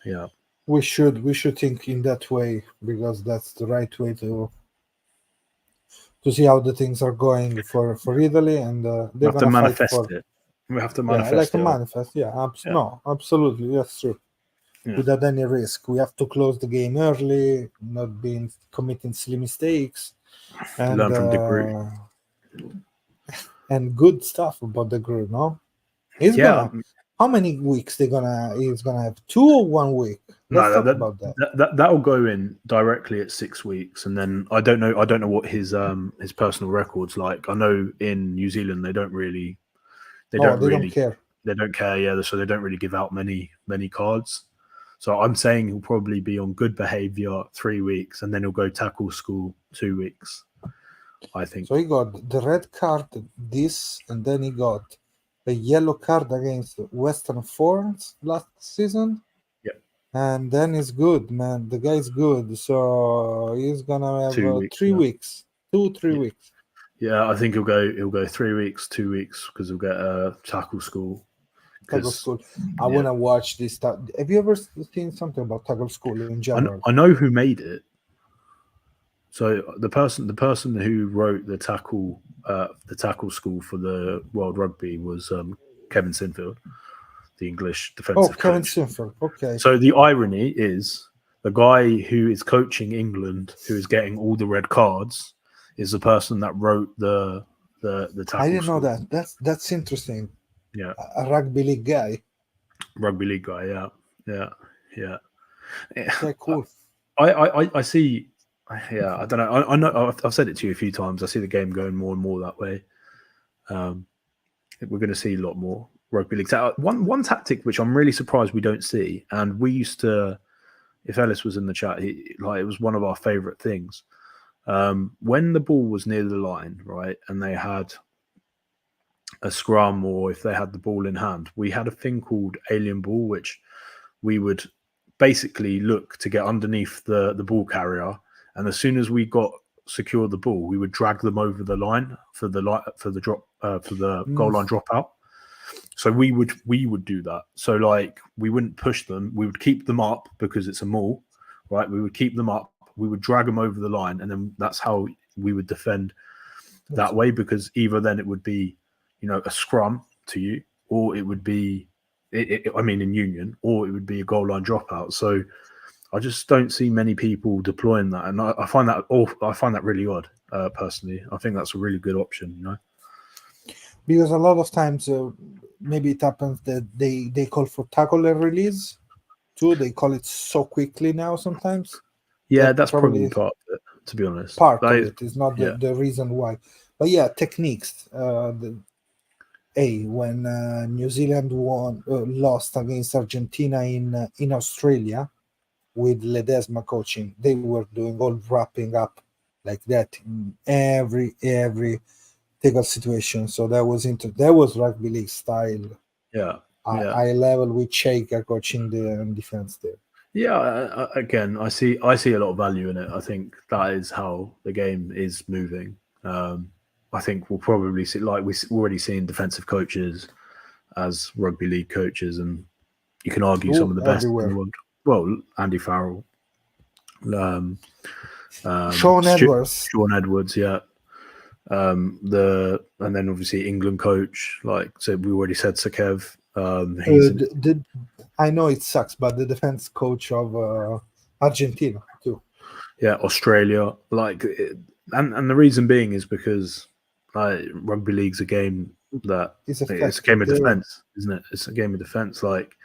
yeah, We should think in that way because that's the right way to see how the things are going for Italy, and we they're have to gonna fight manifest for, it. We have to yeah, like manifest a it. manifest. Yeah, Yeah, no, absolutely, that's true. yeah. Without any risk, we have to close the game early, not being committing silly mistakes, and Learn from the group. good stuff about the group. No, he's Yeah, gonna. How many weeks he's gonna have? 2 or 1 week? Let's no, talk about that. that'll go in directly at 6 weeks, and then I don't know what his personal record's like. I know in New Zealand they No, don't they don't really care. they don't care, yeah, so they don't really give out many cards. So I'm saying he'll probably be on good behaviour 3 weeks, and then he'll go tackle school 2 weeks, I think. So he got the red card this, and then he got a yellow card against Western Force last season. Yeah, And then he's good, man. The guy's good. So he's gonna have 2 weeks. 3 weeks, 3 Yeah. weeks. Yeah, I think he'll go 3 weeks, 2 weeks, because he'll get a tackle school. Tackle Because school. I yeah, wanna watch this stuff. Have you ever seen something about tackle school in general? I know who made it. So the person who wrote the tackle school for the World Rugby was Kevin Sinfield, the English Oh, defensive Kevin coach. Sinfield. Okay. So the irony is the guy who is coaching England, who is getting all the red cards, is the person that wrote the tackle I didn't know school. that. That's interesting. Yeah, A rugby league guy. rugby league guy. Yeah, yeah, yeah. Okay, cool. I see. Yeah, I don't know. I know. I've said it to you a few times. I see the game going more and more that way. We're going to see a lot more rugby leagues. One tactic which I'm really surprised we don't see, and we used to. If Ellis was in the chat, it was one of our favourite things. When the ball was near the line, right, and they had a scrum, or if they had the ball in hand, we had a thing called alien ball, which we would basically look to get underneath the ball carrier, and as soon as we got secured the ball, we would drag them over the line for the goal line dropout. So we would do that. So like we wouldn't push them, we would keep them up because it's a maul, right? We would keep them up, we would drag them over the line, and then that's how we would defend that way, because either then it would be, a scrum to you, or it would be, in union, or it would be a goal line dropout. So I just don't see many people deploying that, and I find that really odd. Personally, I think that's a really good option. Because a lot of times maybe it happens that they call for tackle and release too. They call it so quickly now sometimes. Yeah, That that's probably probably part of it, to be honest. part of it is not yeah. the reason why. But yeah, techniques. When New Zealand lost against Argentina in Australia with Ledesma coaching, they were doing all wrapping up like that in every tackle situation. So that was rugby league style. Yeah. High level with Shaker coaching the defense there. Yeah, again, I see a lot of value in it. I think that is how the game is moving. I think we'll probably see, like we've already seen defensive coaches as rugby league coaches, and you can argue some of the best in Everywhere. the world. Well, Andy Farrell, Sean Edwards. Sean Edwards, yeah. And then obviously England coach, like so we already said Sakev. I know it sucks, but the defense coach of Argentina too. Yeah, Australia, and the reason being is because rugby league's a game that it's a game of defense, isn't it? It's a game of defense. Like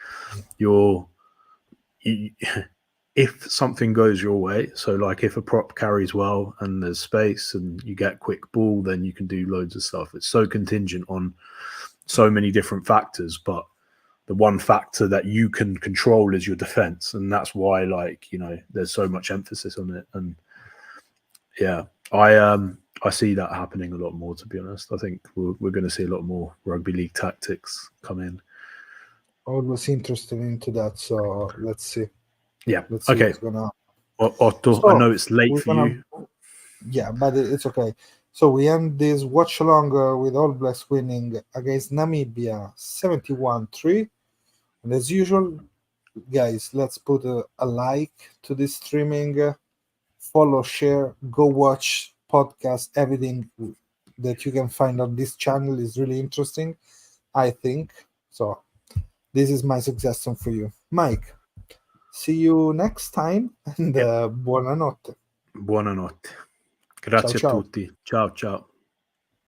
if something goes your way, so like if a prop carries well and there's space and you get quick ball, then you can do loads of stuff. It's so contingent on so many different factors, but the one factor that you can control is your defense, and that's why there's so much emphasis on it. And yeah, I see that happening a lot more, to be honest. I think we're going to see a lot more rugby league tactics come in. Always interested into that, so let's see. Yeah. Let's see what's gonna happen. Otto, so I know it's late for you. Yeah, but it's okay. So we end this watch along with All Blacks winning against Namibia 71-3. And as usual, guys, let's put a like to this streaming. Follow, share, go watch podcast. Everything that you can find on this channel is really interesting, I think. So this is my suggestion for you. Mike, see you next time, and buonanotte. Buonanotte. Grazie a tutti. Ciao, ciao.